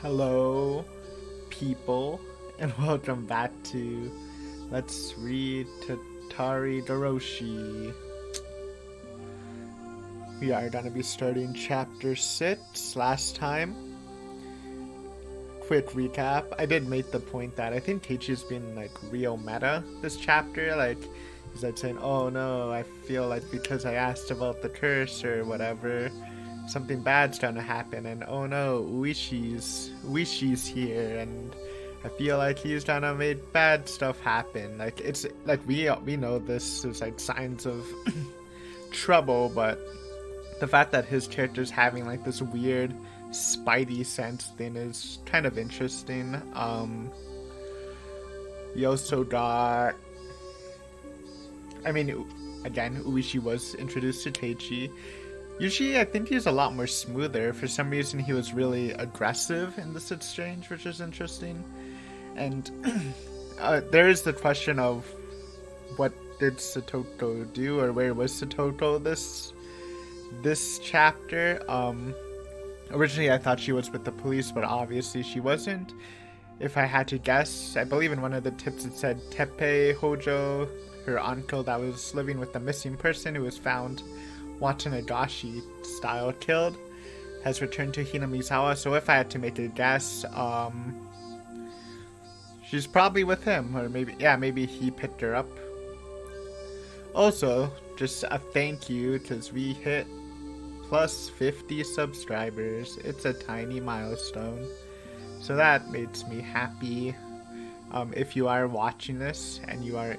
Hello, people, and welcome back to Let's Read Tatarigoroshi. We are going to be starting chapter 6. Last time, quick recap, I did make the point that I think Teichi's been like real meta this chapter. Like, he's like saying, oh no, I feel like because I asked about the curse or whatever, something bad's gonna happen, and oh no, Wishi's here, and I feel like he's gonna make bad stuff happen. Like, it's like we know this is like signs of trouble, but the fact that his character's having like this weird spidey sense thing is kind of interesting. We also got, I mean, again, Uishi was introduced to Teichi. Usually, I think he's a lot more smoother. For some reason, he was really aggressive in this exchange, which is interesting. And there is the question of what did Satoko do, or where was Satoko this chapter? Originally, I thought she was with the police, but obviously she wasn't. If I had to guess, I believe in one of the tips it said Teppei Hojo, her uncle that was living with the missing person who was found Watanagashi style killed, has returned to Hinamizawa. So if I had to make a guess, she's probably with him, or maybe he picked her up. Also, just a thank you because we hit plus 50 subscribers. It's a tiny milestone, so that makes me happy. If you are watching this and you are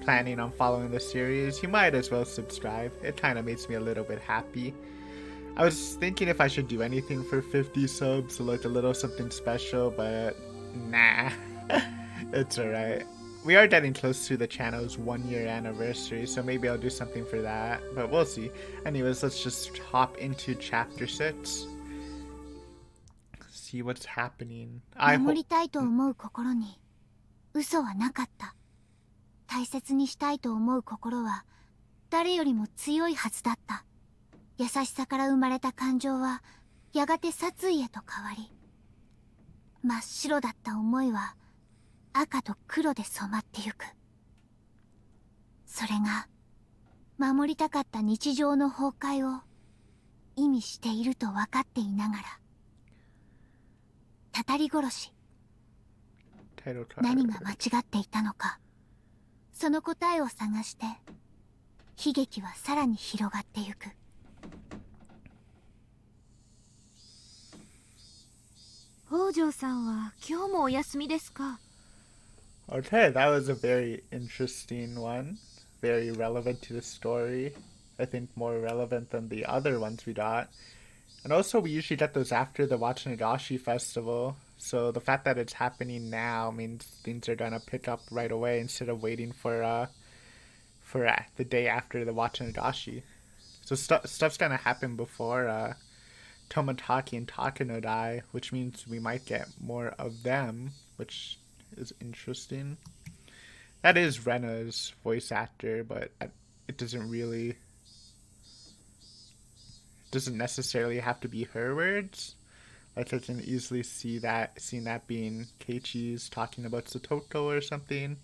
planning on following the series, you might as well subscribe. It kind of makes me a little bit happy. I was thinking if I should do anything for 50 subs, like a little something special, but nah. It's alright. We are getting close to the channel's 1-year anniversary, so maybe I'll do something for that, but we'll see. Anyways, let's just hop into chapter 6. See what's happening. 守りたいと思う心に嘘はなかった。大切にしたいと思う心は誰よりも強いはずだった。優しさから生まれた感情はやがて殺意へと変わり、真っ白だった思いは赤と黒で染まってゆく。それが守りたかった日常の崩壊を意味していると分かっていながら、たたり殺し、何が間違っていたのか、その答えを探して悲劇はさらに広がってゆく。北条さんは今日もお休みですか？ Okay, that was a very interesting one. Very relevant to the story. I think more relevant than the other ones we got. And also, we usually get those after the Watanagashi festival. So the fact that it's happening now means things are gonna pick up right away instead of waiting for the day after the Watanagashi. So stuff's gonna happen before Toмотaki and Takano die, which means we might get more of them, which is interesting. That is Rena's voice actor, but it doesn't necessarily have to be her words. Like, I can easily seeing that being Keiichi's talking about Satoko or something,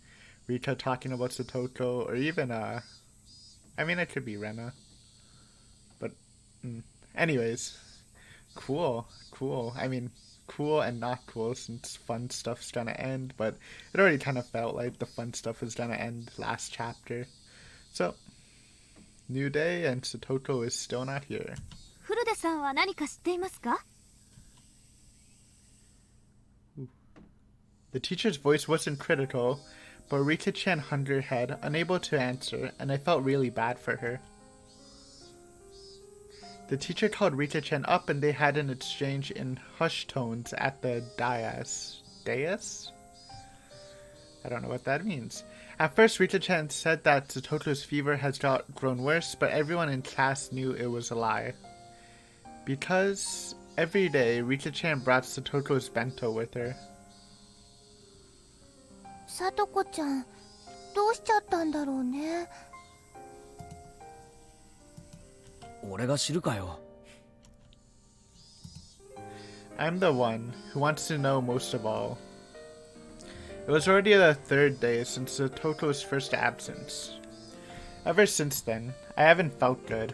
Rika talking about Satoko, or even I mean, it could be Rena, but anyways, cool. I mean, cool and not cool since fun stuff's gonna end, but it already kind of felt like the fun stuff was gonna end last chapter. So, new day and Satoko is still not here. 古田さんは何か知っていますか？ The teacher's voice wasn't critical, but Rika-chan hung her head, unable to answer, and I felt really bad for her. The teacher called Rika-chan up and they had an exchange in hushed tones at the dais. Dais? I don't know what that means. At first, Rika-chan said that Satoto's fever has grown worse, but everyone in class knew it was a lie. Because every day, Rika-chan brought Satoto's bento with her. さとこちゃん、どうしちゃったんだろうね。俺が知るかよ。I'm the one who wants to know most of all. It was already the 3rd day since Satoto's first absence. Ever since then, I haven't felt good.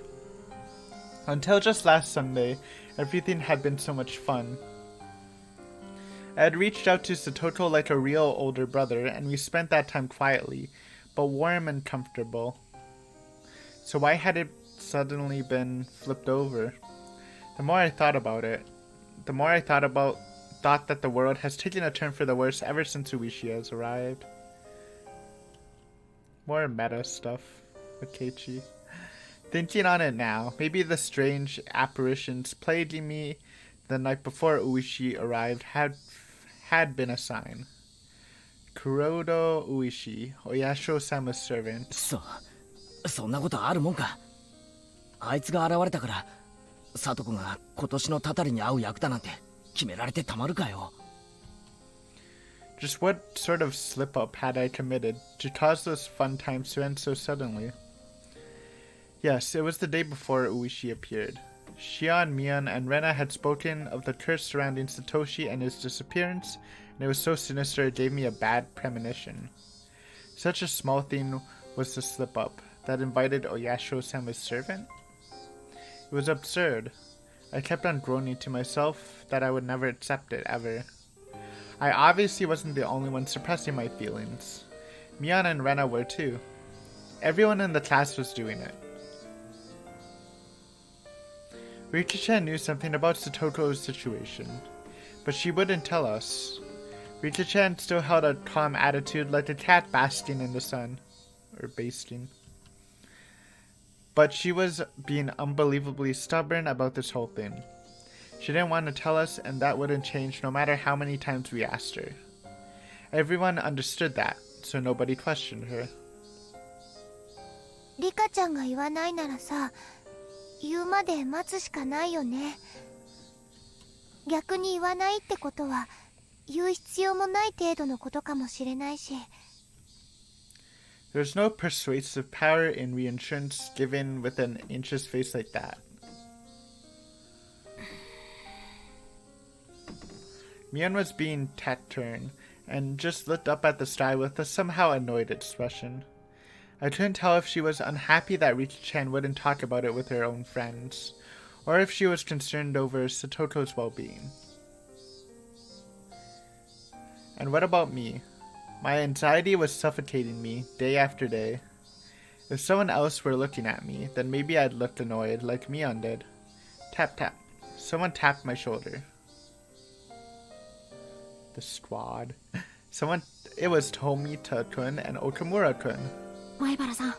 Until just last Sunday, everything had been so much fun. I had reached out to Satoto like a real older brother, and we spent that time quietly, but warm and comfortable. So why had it suddenly been flipped over? The more I thought about it, the more I thought that the world has taken a turn for the worse ever since Uishi has arrived. More meta stuff with Keiichi. Thinking on it now, maybe the strange apparitions plaguing me the night before Uishi arrived had been a sign. Kurodo Uishi, Oyasho-sama's servant. そんなことあるもんか。あいつが現れたから聡子が今年のたたりに会う役だなんて決められてたまるかよ。 Just what sort of slip-up had I committed to cause those fun times to end so suddenly? Yes, it was the day before Uishi appeared. Shion, Mion, and Rena had spoken of the curse surrounding Satoshi and his disappearance, and it was so sinister it gave me a bad premonition. Such a small thing was the slip-up that invited Oyasho-sama's servant? It was absurd. I kept on groaning to myself that I would never accept it, ever. I obviously wasn't the only one suppressing my feelings. Mion and Rena were too. Everyone in the class was doing it. Rika-chan knew something about Satoto's situation, but she wouldn't tell us. Rika-chan still held a calm attitude like a cat basking in the sun. Or basting. But she was being unbelievably stubborn about this whole thing. She didn't want to tell us, and that wouldn't change no matter how many times we asked her. Everyone understood that, so nobody questioned her. リカちゃんが言わないならさ、言うまで待つしかないよね。逆に言わないってことは言う必要もない程度のことかもしれないし。 There's no persuasive power in reassurance given with an anxious face like that. Mion was being taciturn and just looked up at the sky with a somehow annoyed expression. I couldn't tell if she was unhappy that Rika-chan wouldn't talk about it with her own friends, or if she was concerned over Satoto's well-being. And what about me? My anxiety was suffocating me day after day. If someone else were looking at me, then maybe I'd look annoyed like Mion did. Tap tap. Someone tapped my shoulder. The squad. It was Tomita-kun and Okamura-kun. 前原さん、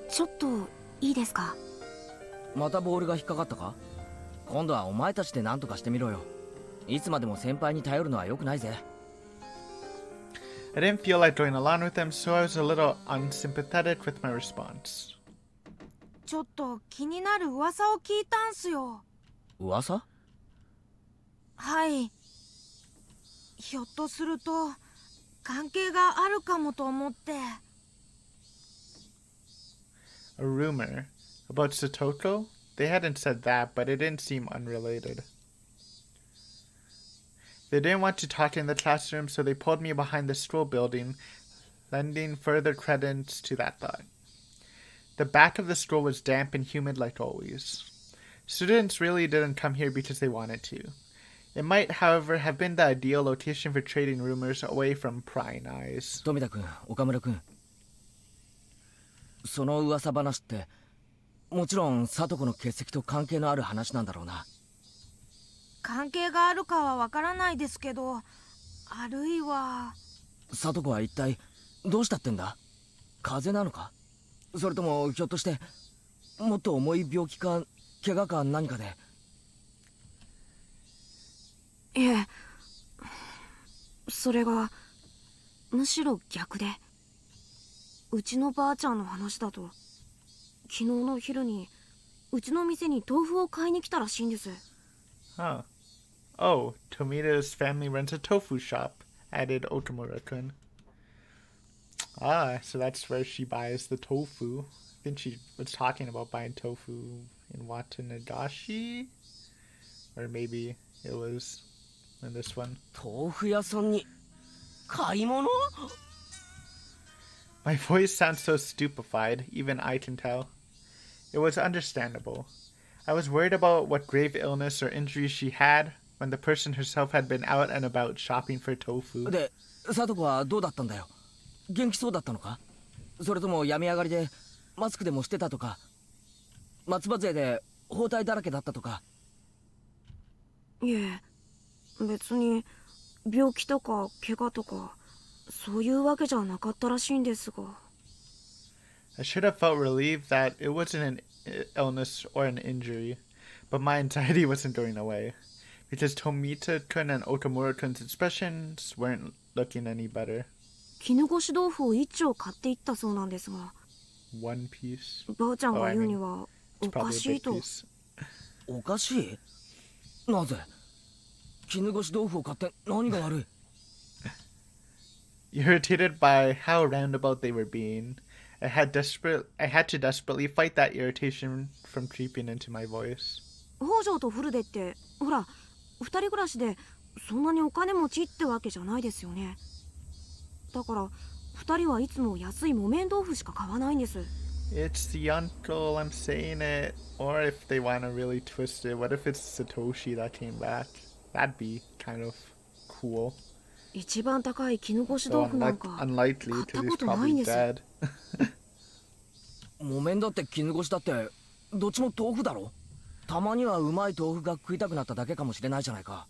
ちょっといいですか？またボールが引っかかったか？今度はお前たちで何とかしてみろよ。いつまでも先輩に頼るのは良くないぜ。 I didn't feel like going along with them, so I was a little unsympathetic with my response. ちょっと気になる噂を聞いたんすよ。噂？はい。ひょっとすると関係があるかもと思って。 A rumor about Satoto? They hadn't said that, but it didn't seem unrelated. They didn't want to talk in the classroom, so they pulled me behind the school building, lending further credence to that thought. The back of the school was damp and humid like always. Students really didn't come here because they wanted to. It might, however, have been the ideal location for trading rumors away from prying eyes. 富田君、岡村君。その噂話ってもちろん聡子の欠席と関係のある話なんだろうな。関係があるかはわからないですけど、あるいは聡子は一体どうしたってんだ？風邪なのか？それともひょっとしてもっと重い病気か怪我か何かで？いえ、それがむしろ逆で、うちのばあちゃんの話だと昨日の昼にうちの店に豆腐を買いに来たらしいんです。 Huh. Oh, Tomita's family runs a tofu shop, added Okamura-kun. Ah, so that's where she buys the tofu. I think she was talking about buying tofu in Watanagashi? Or maybe it was in this one. 豆腐屋さんに買い物？ My voice sounds so stupefied, even I can tell. It was understandable. I was worried about what grave illness or injury she had when the person herself had been out and about shopping for tofu. で、サトコはどうだったんだよ？元気そうだったのか？それとも病み上がりでマスクでもしてたとか、松葉杖で包帯だらけだったとか。いえ、別に病気とか怪我とかそういうわけじゃなかったらしいんですが。I should have felt relieved that it wasn't an illness or an injury, but my anxiety wasn't going away, because Tomita-kun and Otomura-kun's expressions weren't looking any better. 絹ごし豆腐を一丁買っていったそうなんですが、 One piece. ばあちゃんが言うには It's おか probably a し big いと。 piece. おかしい？なぜ？絹ごし豆腐を買って何が悪い？ Irritated by how roundabout they were being, I had to desperately fight that irritation from creeping into my voice. 北条とフルデってほら二人暮らしでそんなにお金持ちってわけじゃないですよね。だから二人はいつも安い木綿豆腐しか買わないんです。 It's the uncle, I'm saying it. Or if they want to really twist it, what if it's Satoshi that came back? That'd be kind of cool. 一番高い絹ごし So 豆腐なんか unlikely 買った because こ he's とないん probably です。 dead. 木綿だって絹ごしだってどっちも豆腐だろ？たまにはうまい豆腐が食いたくなっただけかもしれないじゃないか。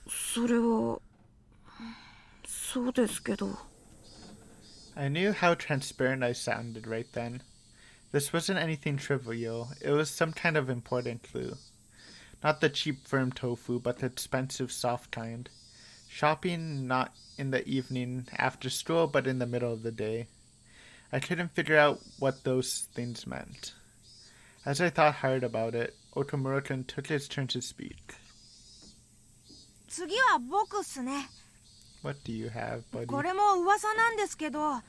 それはそうですけど。 I knew how transparent I sounded right then. This wasn't anything trivial. It was some kind of important clue. Not the cheap firm tofu, but the expensive soft kind. Shopping not in the evening after school, but in the middle of the day. I couldn't figure out what those things meant. As I thought hard about it, Otomura-kun took his turn to speak. 次は僕っすね。 What do you have, buddy? これも噂なんですけど、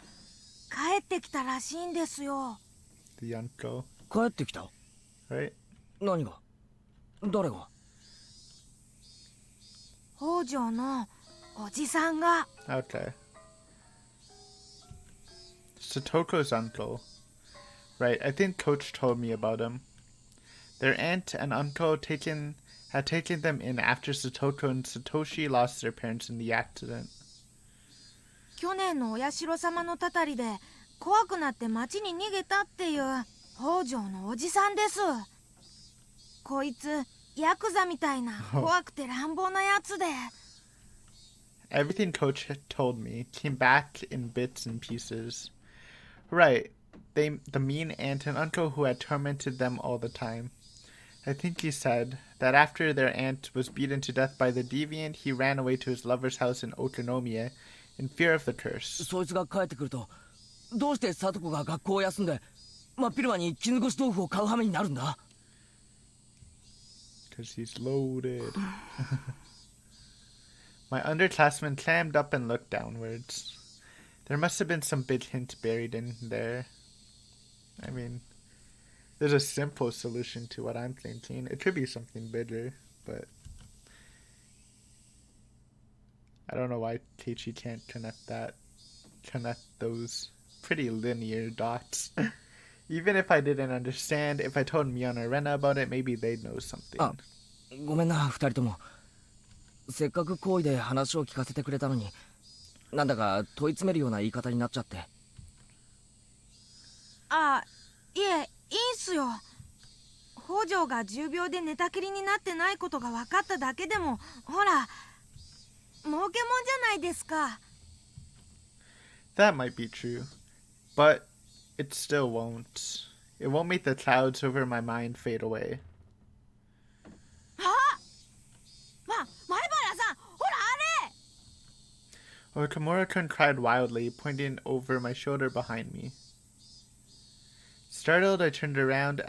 帰ってきたらしいんですよ。 The uncle, 帰ってきた？ right? 何が？誰が？北条のおじさんが。 Okay. Satoko's uncle. Right, I think Coach told me about him. Their aunt and uncle had taken them in after Satoko and Satoshi lost their parents in the accident. 去年のお社様のたたりで怖くなって町に逃げたっていう北条のおじさんです。こいつヤクザみたいな怖くて乱暴なやつで。 Everything Coach had told me came back in bits and pieces. Right, the mean aunt and uncle who had tormented them all the time. I think he said that after their aunt was beaten to death by the deviant, he ran away to his lover's house in Otonomiya in fear of the curse. そいつが帰ってくるとどうしてサトコが学校を休んで真っ昼間に絹ごし豆腐を買う羽目になるんだ？ Because he's loaded. My underclassmen clammed up and looked downwards. There must have been some big hint buried in there. I mean, there's a simple solution to what I'm thinking. It could be something bigger, but I don't know why Teichi can't connect those pretty linear dots. Even if I didn't understand, if I told Mion or Rena about it, maybe they'd know something. あ、ごめんな二人とも。せっかく好意で話を聞かせてくれたのに、なんだか問い詰めるような言い方になっちゃって。あ、いえ、いいっすよ。北条が重病で寝たきりになってないことが分かっただけでも、ほら、儲けもんじゃないですか。 That might be true, but it still won't. It won't make the clouds over my mind fade away. 前原さん、ほらあれ！ Otomura-kun cried wildly, pointing over my shoulder behind me. Startled, I turned around,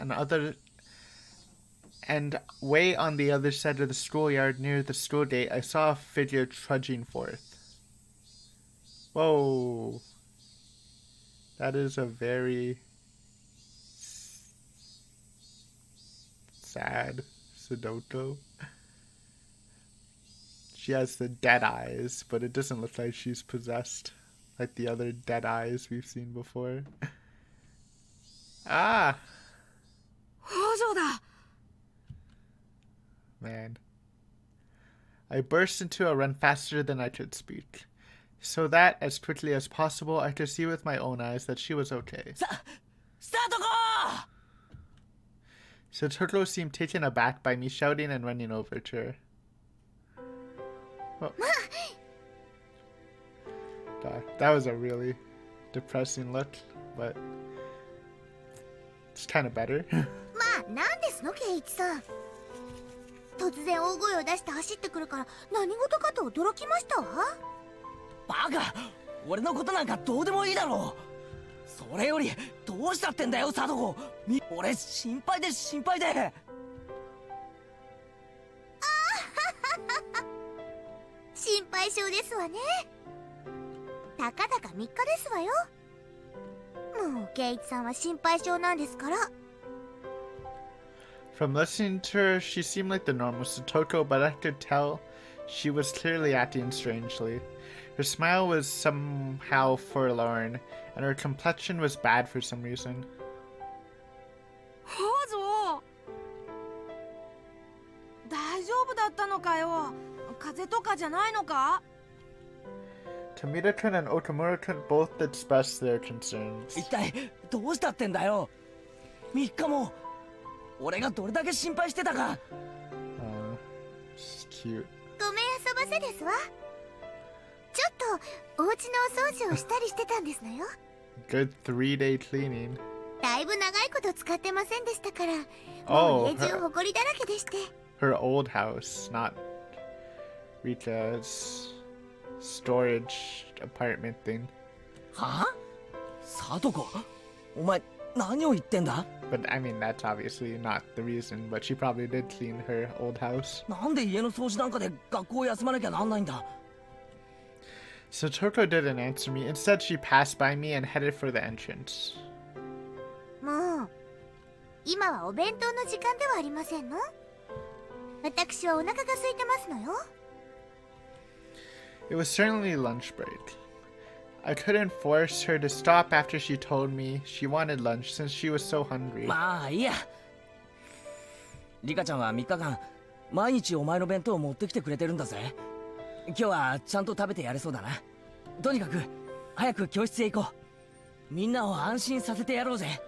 and way on the other side of the schoolyard near the school gate, I saw a figure trudging forth. Whoa. That is a very sad Sudoku. She has the dead eyes, but it doesn't look like she's possessed like the other dead eyes we've seen before. Ah! 北条だ。 Man. I burst into a run faster than I could speak, so that, as quickly as possible, I could see with my own eyes that she was okay. サトコ Satoko seemed taken aback by me shouting and running over to her. Oh. God, that was a really depressing look, but it's kind of better. まあなんですの圭一さん。突然大声を出して走ってくるから何事かと驚きましたわ。バカ、俺のことなんかどうでもいいだろう。それよりどうしたってんだよサトコ。俺心配で心配で。心配性ですわね。たかだか3日ですわよ。もう圭一さんは心配性なんですから。 From listening to her, she seemed like the normal Satoko, but I could tell she was clearly acting strangely. Her smile was somehow forlorn, and her complexion was bad for some reason. 北条。大丈夫だったのかよ。風邪とかじゃないのか？ Tomita-kun and Okamura-kun both expressed their concerns. 一体どうしたってんだよ。3日も俺がどれだけ心配してたか。It's cute. ごめんあそばせですわ。ちょっとお家のお掃除をしたりしてたんですのよ。 Good 3-day cleaning. だいぶ長いこと使ってませんでしたから、も Oh, う家中ほこりだらけでして。 her old house, not Rika's storage apartment thing. はあ？サトコ、お前何を言ってんだ？ But I mean, that's obviously not the reason, but she probably did clean her old house. なんで家の掃除なんかで学校を休まなきゃなんないんだ？ Satoko didn't answer me. Instead, she passed by me and headed for the entrance. もう今はお弁当の時間ではありませんの。私はお腹が空いてますのよ。 It was certainly lunch break. I couldn't force her to stop after she told me she wanted lunch since she was so hungry. まあいいや。リカちゃんは3日間毎日お前の弁当を持ってきてくれてるんだぜ。今日はちゃんと食べてやれそうだな。とにかく早く教室へ行こう。みんなを安心させてやろうぜ。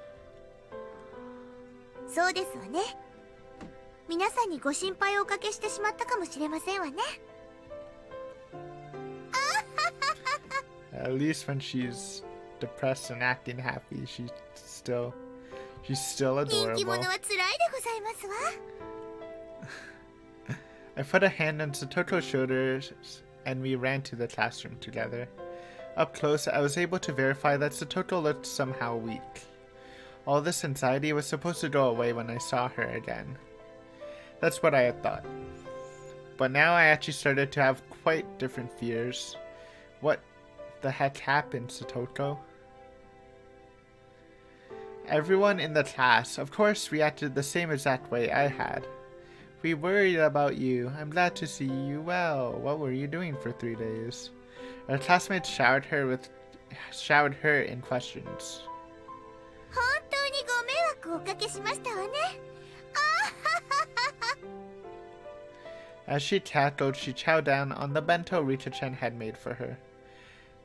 そうですわね。皆さんにご心配をおかけしてしまったかもしれませんわね。 At least when she's depressed and acting happy, she's still 人気 adorable. 者は辛いでございますわ。 I put a hand on Satoko's shoulders and we ran to the classroom together. Up close, I was able to verify that Satoko looked somehow weak. All this anxiety was supposed to go away when I saw her again. That's what I had thought. But now I actually started to have quite different fears. What the heck happened, Satoko? Everyone in the class, of course, reacted the same exact way I had. We worried about you. I'm glad to see you well. What were you doing for 3 days? Our classmates showered her in questions. 本当にご迷惑をおかけしましたわね。 As she cackled, she chowed down on the bento Rita-chan had made for her.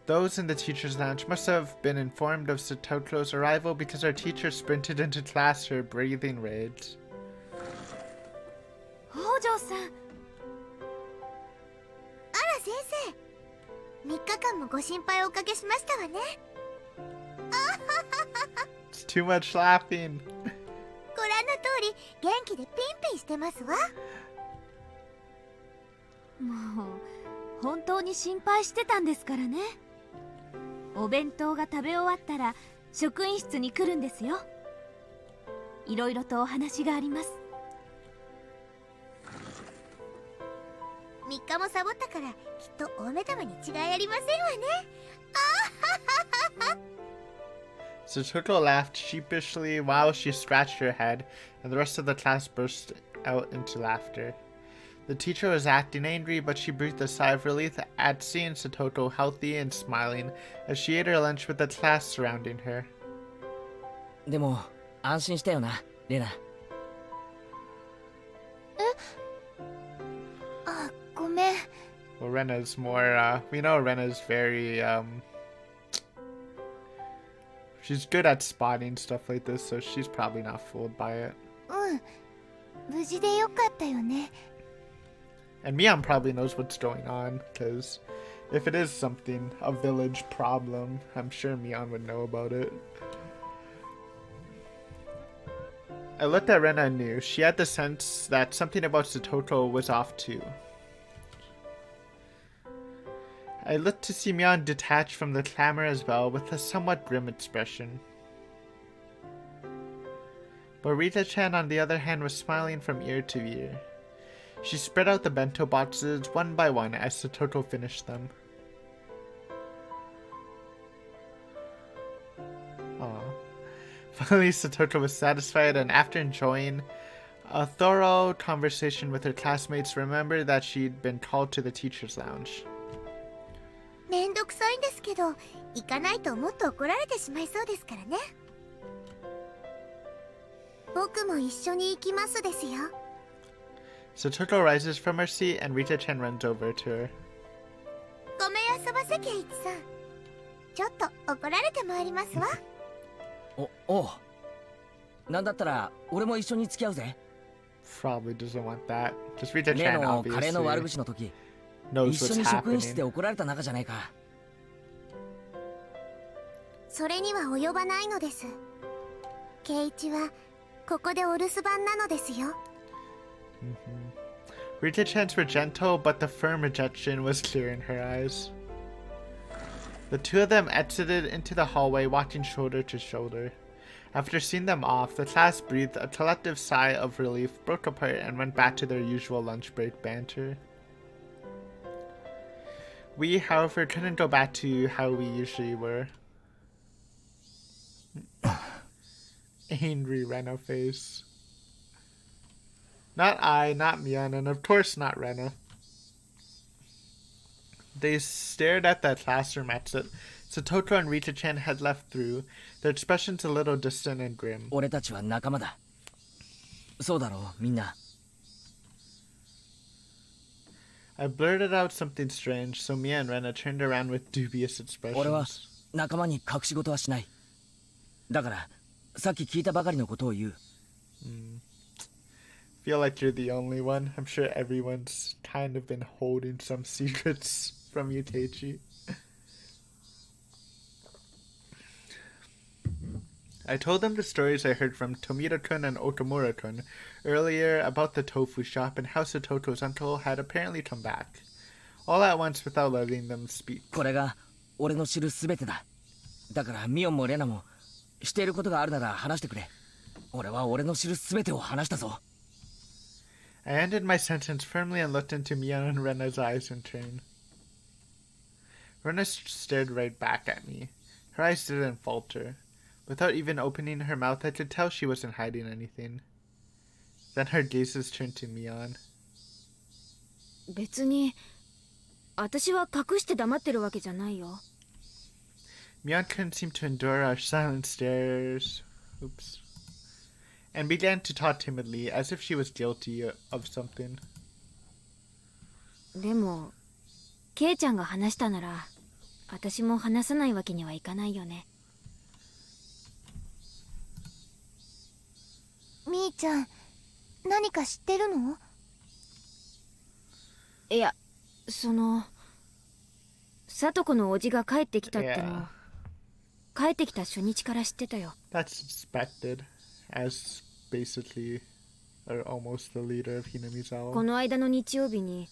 Those in the teacher's lounge must have been informed of Satoko's arrival because our teacher sprinted into class, her breathing rage. 北条さん。あら先生、3日間もご心配をおかけしましたわね。 It's too much laughing. ご覧の通り元気でピンピンしてますわ。もう本当に心配してたんですからね。お弁当が食べ終わったら職員室に来るんですよ。いろいろとお話があります。 3日もサボったからきっと大目玉に違いありませんわね。 Satoko laughed sheepishly while she scratched her head, and the rest of the class burst out into laughter. The teacher was acting angry, but she breathed a sigh of relief at seeing Satoto healthy and smiling as she ate her lunch with the class surrounding her. でも安心したよなレナ。あ、ごめん。 Well, Rena's more, we know Rena's very, she's good at spotting stuff like this, so she's probably not fooled by it. うん。無事でよかったよね。 And Mion probably knows what's going on, because if it is something, a village problem, I'm sure Mion would know about it. I looked at Rena and knew she had the sense that something about Satoto was off too. I looked to see Mion detached from the clamor as well, with a somewhat grim expression. But Rita-chan, on the other hand, was smiling from ear to ear. She spread out the bento boxes one by one as Satoto finished them. Aww. Finally, Satoto was satisfied, and after enjoying a thorough conversation with her classmates, remembered that she'd been called to the teacher's lounge. めんどくさいんですけど、行かないともっと怒られてしまいそうですからね。僕も一緒に行きますですよ。Satoto rises from her seat and Rita-chan runs over to her. ごめん遊ばせケイチさん。ちょっと怒られてまいりますわ。おう。なんだったら俺も一緒に付き合うぜ。Probably doesn't want that. Just 例 Rita-chan のカレーの悪 obviously 口の時 knows 一緒 what's に職員室で happening. 怒られた仲じゃねえか。それには及ばないのです。ケイチはここでお留守番なのですよ。Rita-chans were gentle, but the firm rejection was clear in her eyes. The two of them exited into the hallway, walking shoulder to shoulder. After seeing them off, the class breathed a collective sigh of relief, broke apart, and went back to their usual lunch break banter. We, however, couldn't go back to how we usually were. Angry Rena face. Not I, not Mion, and of course not Rena. They stared at that classroom exit Satoto and Rita-chan had left through, their expressions a little distant and grim. 俺たちは仲間だ。そうだろうみんな。I blurted out something strange, so Mia and Rena turned around with dubious 俺は expressions. 仲間に隠し事はしない。だからさっき聞いたばかりのことを言う。Feel like you're the only one. I'm sure everyone's kind of been holding some secrets from you, Teichi. I told them the stories I heard from Tomita-kun and Otomura-kun earlier about the tofu shop and how Satoto's uncle had apparently come back, all at once without letting them speak. これが俺の知るすべてだ。だからミオンもレナもしていることがあるなら話してくれ。俺は俺の知るすべてを話したぞ。I ended my sentence firmly and looked into Mion and Rena's eyes in turn. Rena stared right back at me. Her eyes didn't falter. Without even opening her mouth, I could tell she wasn't hiding anything. Then her gazes turned to Mion. 別に私は隠して黙ってるわけじゃないよ。Mion couldn't seem to endure our silent stares. And began to talk timidly, as if she was guilty of something. でもケイちゃんが話したなら私も話さないわけにはいかないよね。みーちゃん、何か知ってるの？いや、聡子のおじが帰ってきたっての、帰ってきた初日から知ってたよ。That's expected, as basically, or almost the leader of Hinamizawa. この間の日曜日に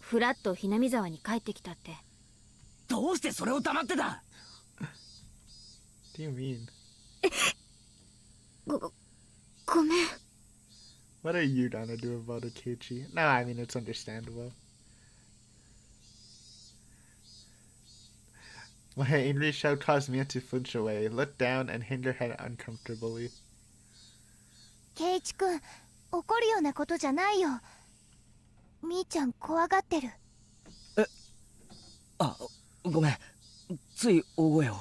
フラッとひなみ沢に帰ってきたって。どうしてそれを黙ってた？ What do you mean? ごめん。 What are you gonna do about it, Keiichi? No, I mean, it's understandable. My angry shout caused Mia to flinch away, look down, and hang her head uncomfortably. ケイチ君、怒るようなことじゃないよ。みーちゃん怖がってる。あ、ごめん。つい大声を。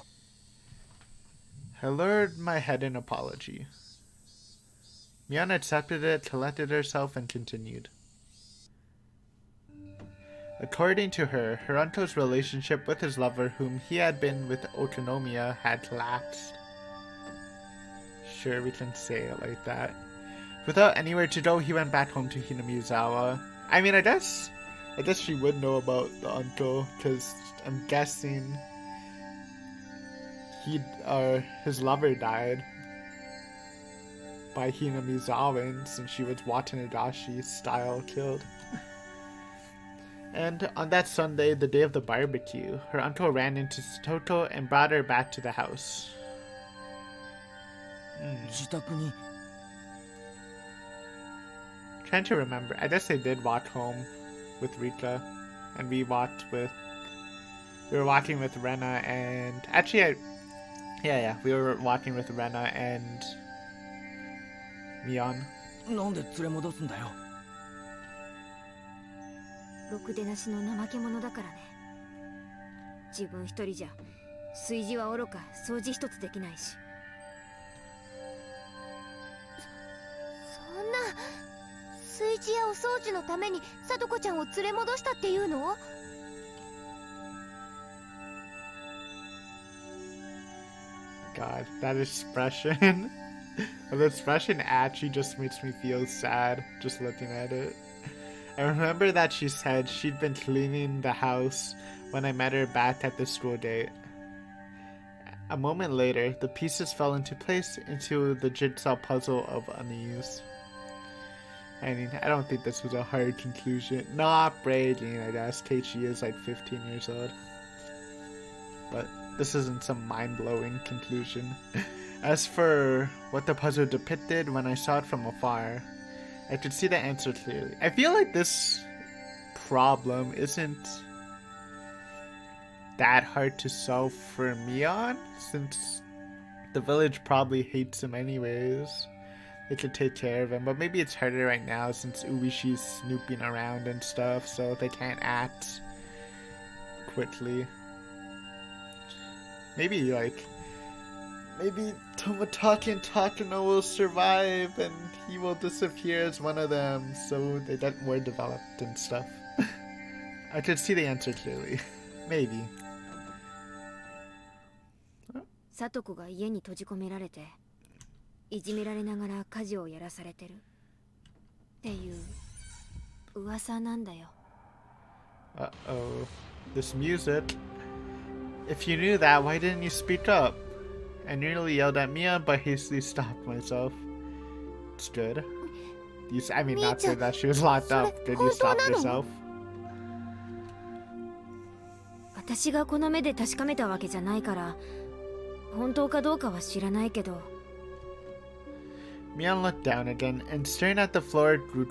I lowered my head in apology. Mion accepted it, collected herself, and continued. According to her, her uncle's relationship with his lover, whom he had been with Otonomiya, had lapsed. Sure, we can say it like that. Without anywhere to go, he went back home to Hinamizawa. I mean, I guess she would know about the uncle, because I'm guessing his lover died by Hinamizawans, and she was Watanagashi's style killed. And on that Sunday, the day of the barbecue, her uncle ran into Satoto and brought her back to the house. 自宅に。 Trying to remember. I guess they did walk home with Rika, and we were walking with Rena, and actually, we were walking with Rena and Mion. なんで連れ戻すんだよ。ろくでなしの怠け者だからね。自分一人じゃ炊事はおろか掃除一つできないし。そんな炊事やお掃除のためにさとこちゃんを連れ戻したっていうの？ God, that expression. The expression actually just makes me feel sad just looking at it. I remember that she said she'd been cleaning the house when I met her back at the school date. A moment later, the pieces fell into place into the jigsaw puzzle of unease. I mean, I don't think this was a hard conclusion. Not bragging, I guess. Teichi is like 15 years old. But this isn't some mind-blowing conclusion. As for what the puzzle depicted when I saw it from afar, I could see the answer clearly. I feel like this problem isn't that hard to solve for Mion, since the village probably hates him anyways. They could take care of him, but maybe it's harder right now since Uishi's snooping around and stuff, so they can't act quickly. Maybe Tomotaki and Takano will survive and he will disappear as one of them, so they get more developed and stuff. I could see the answer clearly. Maybe. さとこが家に閉じ込められていじめられながら家事をやらされてるっていう噂なんだよ。 Uh-oh. This music. If you knew that, why didn't you speak up? I nearly yelled at Mia, but hastily stopped myself. It's good. I mean, not say that she was locked up. Did you stop yourself? 私がこの目で確かめたわけじゃないから本当かどうかは知らないけど。 Mion looked down again and staring at the floor grew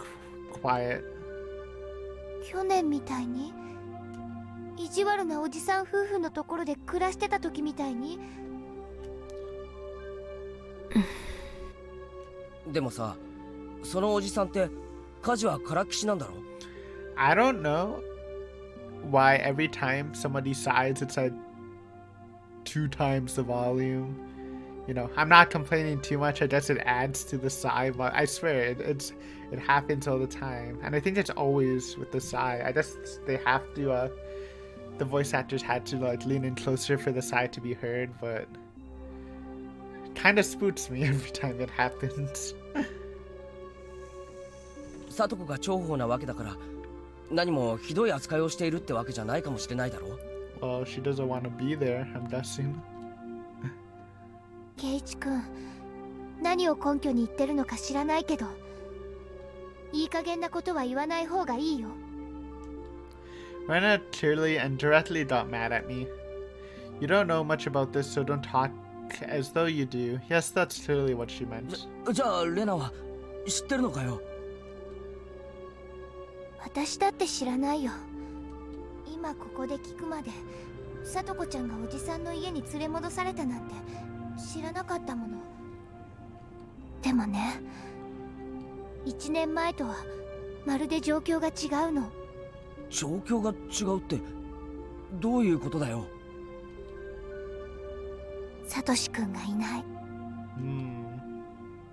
quiet. 去年みたいに意地悪なおじさん夫婦のところで暮らしてた時みたいに。でもさ、そのおじさんって家事はからっきしなんだろ？ I don't know why every time somebody sighs, it's like 2 times the volume. You know, I'm not complaining too much. I guess it adds to the sigh, but I swear it happens all the time, and I think it's always with the sigh. I guess they have to. The voice actors had to like lean in closer for the sigh to be heard, but kind of spooks me every time it happens. さとこが重宝なわけだから何もひどい扱いをしているってわけじゃないかもしれないだろう。 Well, she doesn't want to be there, I'm guessing. 圭一くん、何を根拠に言ってるのか知らないけど、いい加減なことは言わない方がいいよ。 Rena clearly and directly got mad at me. You don't know much about this, so don't talk as though you do. Yes, that's clearly what she meant. じゃあレナは知ってるのかよ。私だって知らないよ。今ここで聞くまで、さとこちゃんがおじさんの家に連れ戻されたなんて知らなかったもの。でもね、1年前とはまるで状況が違うの。状況が違うってどういうことだよ。サトシ君がいない。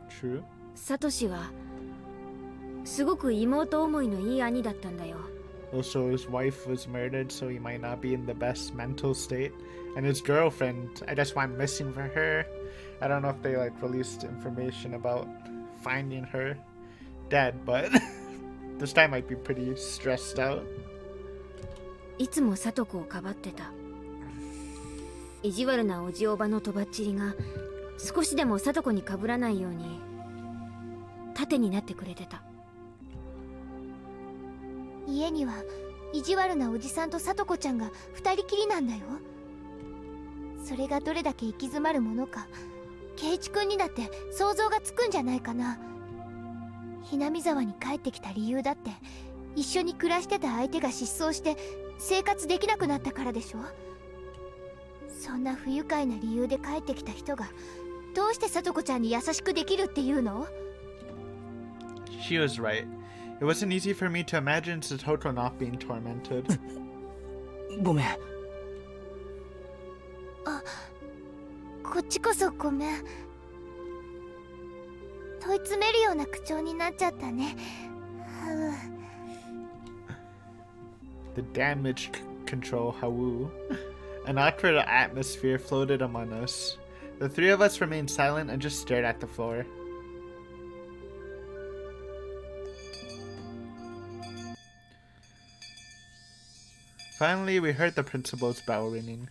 True. サトシはすごく妹思いのいい兄だったんだよ。 Also, his wife was murdered, so he might not be in the best mental state. And his girlfriend, I guess, went missing for her. I don't know if they like released information about finding her dead, but this guy might be pretty stressed out. いつもサトコをかばってた。意地悪なおじおばのとばっちりが少しでもサトコにかぶらないように盾になってくれてた。家には意地悪なおじさんとサトコちゃんが2人きりなんだよ。それがどれだけ行き詰まるものか、ケイチ君にだって想像がつくんじゃないかな。ひなみ沢に帰ってきた理由だって一緒に暮らしてた相手が失踪して生活できなくなったからでしょ。そんな不愉快な理由で帰ってきた人がどうしてサトコちゃんに優しくできるっていうの？ She was right. It wasn't easy for me to imagine Satoko not being tormented. ごめん。こっちこそごめん。問い詰めるような口調になっちゃったね。The damage control Hawu. An awkward atmosphere floated among us. The three of us remained silent and just stared at the floor. Finally, we heard the principal's bell ringing.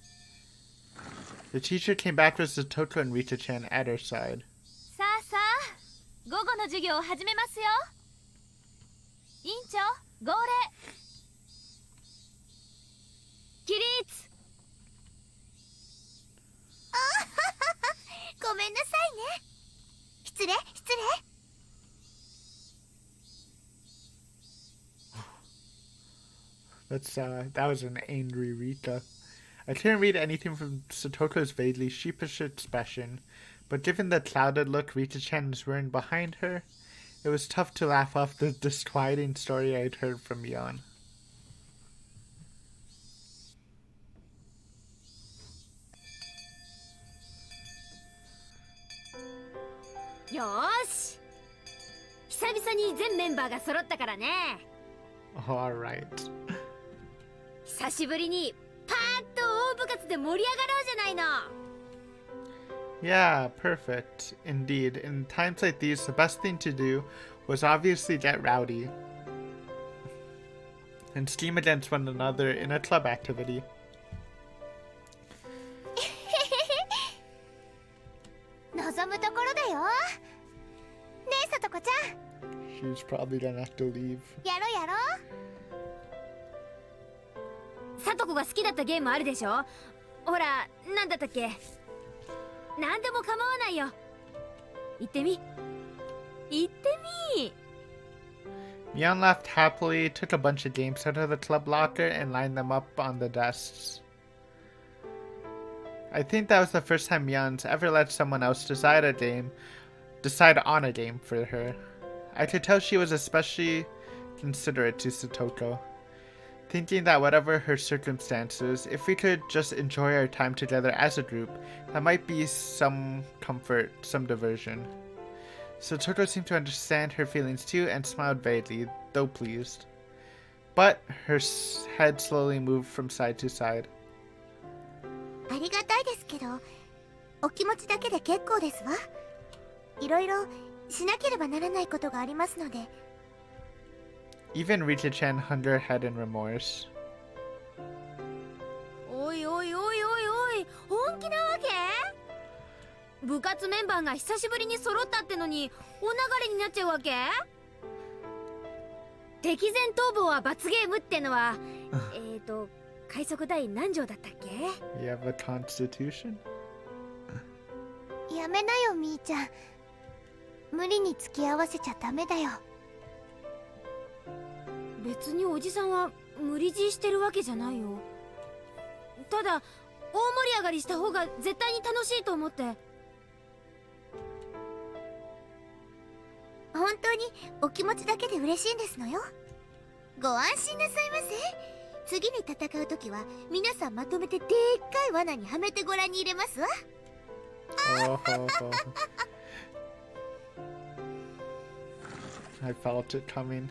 The teacher came back with Satoko and Rita-chan at her side. さあさあ、午後の授業を始めますよ。委員長、号令。起立。ごめんなさいね。失礼。That was an angry Rita. I couldn't read anything from Satoko's vaguely sheepish expression, but given the clouded look Rita-chan was wearing behind her, it was tough to laugh off the disquieting story I'd heard from Mion. よーし、久々に全メンバーが揃ったからね。 Alright. 久しぶりにパーッと大部活で盛り上がろうじゃないの。 Yeah, perfect. Indeed, in times like these, the best thing to do was obviously get rowdy and scheme against one another in a club activity. 望むところだよ。ねえ、サトコちゃん。 She's probably gonna have to leave. やろう。サトコが好きだったゲームあるでしょ。ほら、なんだったっけ。なんでも構わないよ。言ってみ。 Mion laughed happily, took a bunch of games out of the club locker, and lined them up on the desks. I think that was the first time Mion's ever let someone else decide on a game for her. I could tell she was especially considerate to Satoko, thinking that whatever her circumstances, if we could just enjoy our time together as a group, that might be some comfort, some diversion. Satoko seemed to understand her feelings too and smiled vaguely, though pleased. But her head slowly moved from side to side. ありがたいですけど、お気持ちだけで結構ですわ。いろいろしなければならないことがありますので。 Even Rita-chan hung her head in remorse. おい、本気なわけ？部活メンバーが久しぶりに揃ったってのにお流れになっちゃうわけ？敵前逃亡は罰ゲームってのは快速第何条だったっけ？ You have a constitution? やめなよ、みーちゃん。無理に付き合わせちゃダメだよ。別におじさんは無理強いしてるわけじゃないよ。ただ大盛り上がりした方が絶対に楽しいと思って。あ本当にお気持ちだけで嬉しいんですのよ。ご安心なさいませ。次に戦う時は皆さんまとめてでっかい罠にはめてご覧に入れますわ。Oh, ho, ho. I felt it coming.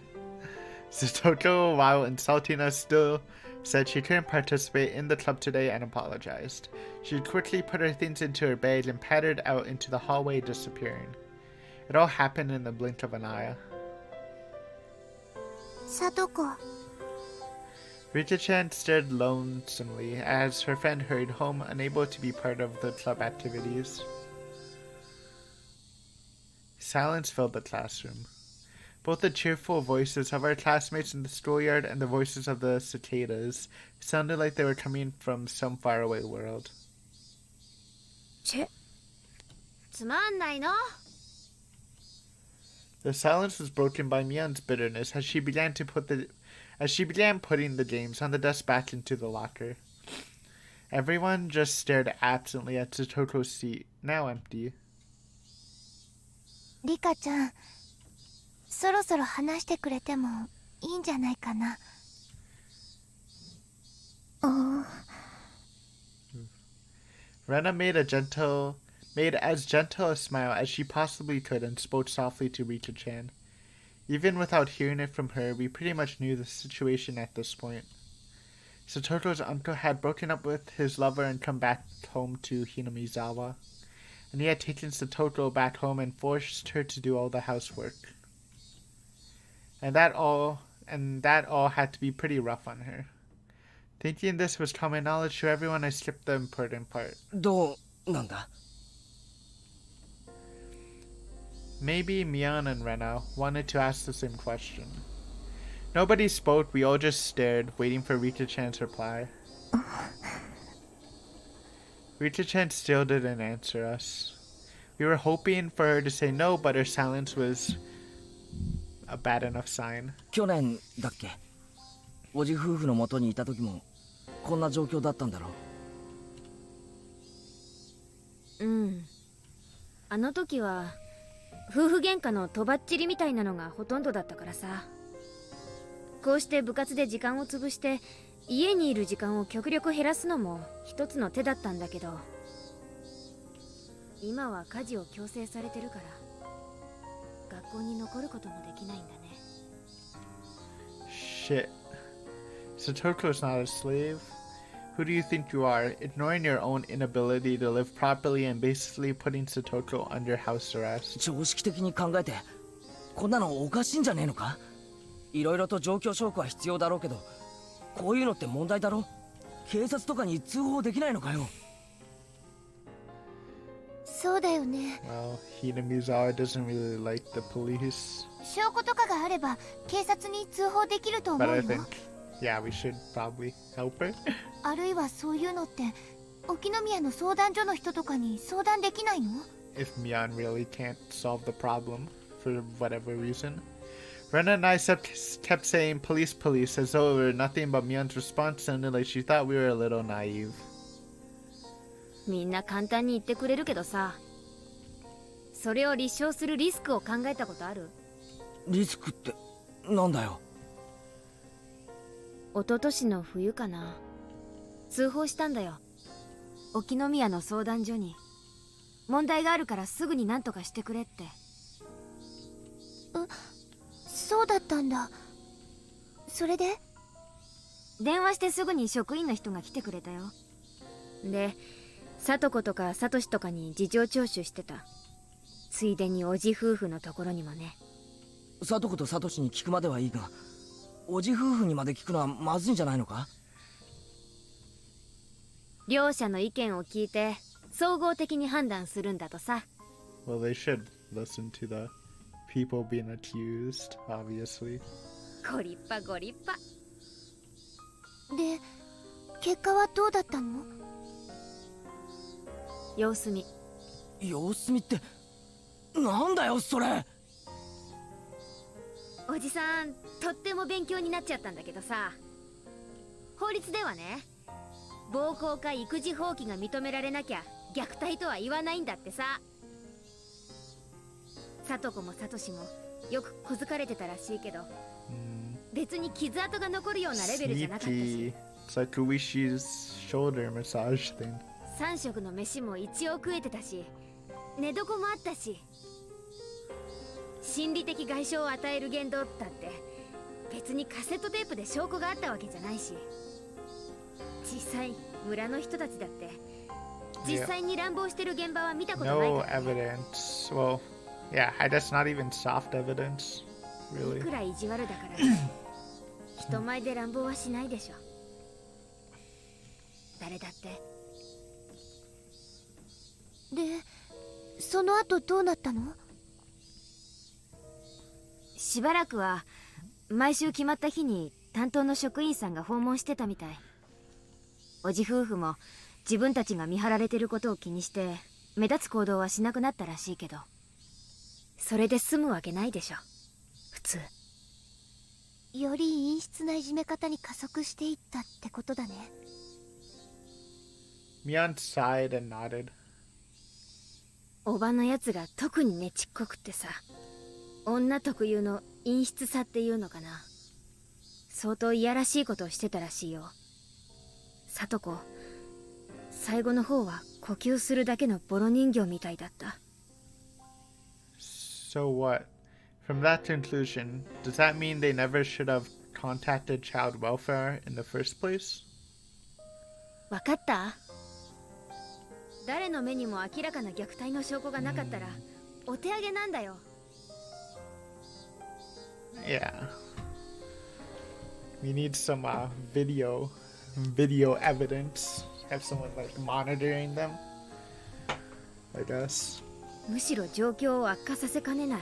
Satoto, while insulting us, still said she couldn't participate in the club today and apologized. She quickly put her things into her bag and pattered out into the hallway, disappearing. It all happened in the blink of an eye. さとこ、 Rita-chan stared lonesomely as her friend hurried home, unable to be part of the club activities. Silence filled the classroom. Both the cheerful voices of our classmates in the schoolyard and the voices of the cicadas sounded like they were coming from some faraway world. つまんないの。 The silence was broken by Mion's bitterness as she began putting the games on the desk back into the locker. Everyone just stared absently at Satoko's seat, now empty. リカちゃん、そろそろ話してくれてもいいんじゃないかな。Rena made as gentle a smile as she possibly could and spoke softly to Rita-chan. Even without hearing it from her, we pretty much knew the situation at this point. Satoto's uncle had broken up with his lover and come back home to Hinamizawa, and he had taken Satoto back home and forced her to do all the housework. And that all had to be pretty rough on her. Thinking this was common knowledge to everyone, I skipped the important part. どうなんだ？ Maybe Mion and Rena wanted to ask the same question. Nobody spoke, we all just stared, waiting for Rita-chan's reply. Rita-chan still didn't answer us. We were hoping for her to say no, but her silence was a bad enough sign. 去年だっけ？おじ夫婦の元にいた時もこんな状況だったんだろう。うん。あの時は夫婦喧嘩のとばっちりみたいなのがほとんどだったからさ。こうして部活で時間を潰して家にいる時間を極力減らすのも一つの手だったんだけど、今は家事を強制されてるから学校に残ることもできないんだね。 Shit. Satoko's not a slave. Who do you think you are, ignoring your own inability to live properly and basically putting Satoko under house arrest? 常識的に考えてこんなのおかしいんじゃねえのか？いろいろと状況証拠は必要だろうけど、こういうのって問題だろ？警察とかに通報できないのかよ？そうだよね。 Well, Hinamizawa doesn't really like the police. 証拠とかがあれば警察に通報できると思 But う I よ。 think, yeah, we should probably help her. あるいはそういうのって沖宮の相談所の人とかに相談できないの？ If Mion really can't solve the problem for whatever reason. Rena and I kept saying police, police, as though it were nothing, but Mion's response sounded like she thought we were a little naive. みんな簡単に言ってくれるけどさ、それを立証するリスクを考えたことある？リスクってなんだよ？一昨年の冬かな、通報したんだよ、沖宮の相談所に。問題があるからすぐに何とかしてくれって。そうだったんだ。それで？電話してすぐに職員の人が来てくれたよ。で、聡子とか聡とかに事情聴取してた。ついでにおじ夫婦のところにもね。聡子と聡に聞くまではいいが、おじ夫婦にまで聞くのはまずいんじゃないのか？両者の意見を聞いて総合的に判断するんだとさ。 Well, they should listen to the people being accused, obviously. ご立派ご立派。で、結果はどうだったの？様子見。様子見ってなんだよそれ。おじさんとっても勉強になっちゃったんだけどさ、法律ではね、暴行か育児放棄が認められなきゃ虐待とは言わないんだってさ。聡子も聡もよく小づかれてたらしいけど、別に傷跡が残るようなレベルじゃなかったし、 Sneaky. It's like Uishi's shoulder massage thing. 3食の飯も一応食えてたし、寝床もあったし、心理的外傷を与える言動だって別にカセットテープで証拠があったわけじゃないし、実際村の人たちだって実際に乱暴してる現場は見たことない No からね。 evidence. Well, yeah, that's not even soft evidence, い really. くら意地悪だから人前で乱暴はしないでしょ、誰だって。で、その後どうなったの？しばらくは毎週決まった日に担当の職員さんが訪問してたみたい。おじ夫婦も自分たちが見張られてることを気にして目立つ行動はしなくなったらしいけど、それで済むわけないでしょ普通。より陰湿ないじめ方に加速していったってことだね。Mion sighed and nodded. おばのやつが特にねちっこくってさ、女特有の陰湿さっていうのかな、相当いやらしいことをしてたらしいよ。聡子、最後の方は呼吸するだけのボロ人形みたいだった。 So what? From that conclusion, does that mean they never should have contacted child welfare in the first place? わかった？誰の目にも明らかな虐待の証拠がなかったらお手上げなんだよ。 Yeah. We need some video evidence. Have someone like monitoring them, I guess. むしろ状況を悪化させかねない。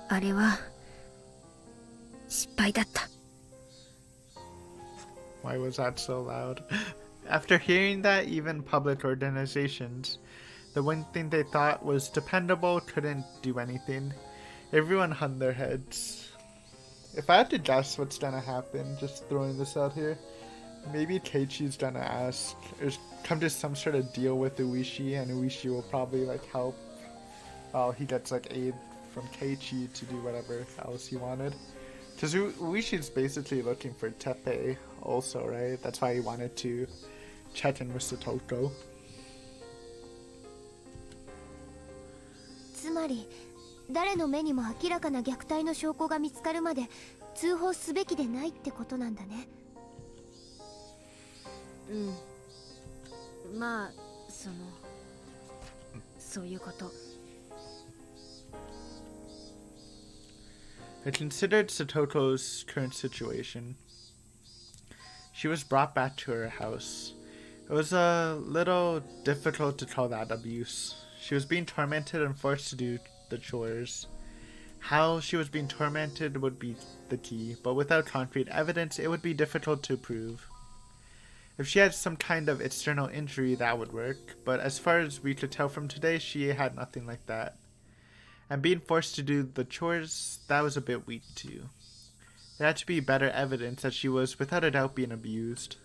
あれは失敗だった。 Why was that so loud? After hearing that, even public organizations, the one thing they thought was dependable, couldn't do anything. Everyone hung their heads. If I had to guess what's gonna happen, just throwing this out here, maybe Keiichi's gonna ask, or come to some sort of deal with Uishi, and Uishi will probably like help. He gets like aid from Keiichi to do whatever else he wanted. Because Uishi's basically looking for Teppei also, right? That's why he wanted to check in with Satoko. つまり誰の目にも明らかな虐待の証拠が見つかるまで通報すべきでないってことなんだね。うん、まあそういうこと。 I considered Satoko's current situation. She was brought back to her house. It was a little difficult to call that abuse. She was being tormented and forced to do the chores. How she was being tormented would be the key, but without concrete evidence, it would be difficult to prove. If she had some kind of external injury, that would work, but as far as we could tell from today, she had nothing like that. And being forced to do the chores, that was a bit weak too. There had to be better evidence that she was without a doubt being abused.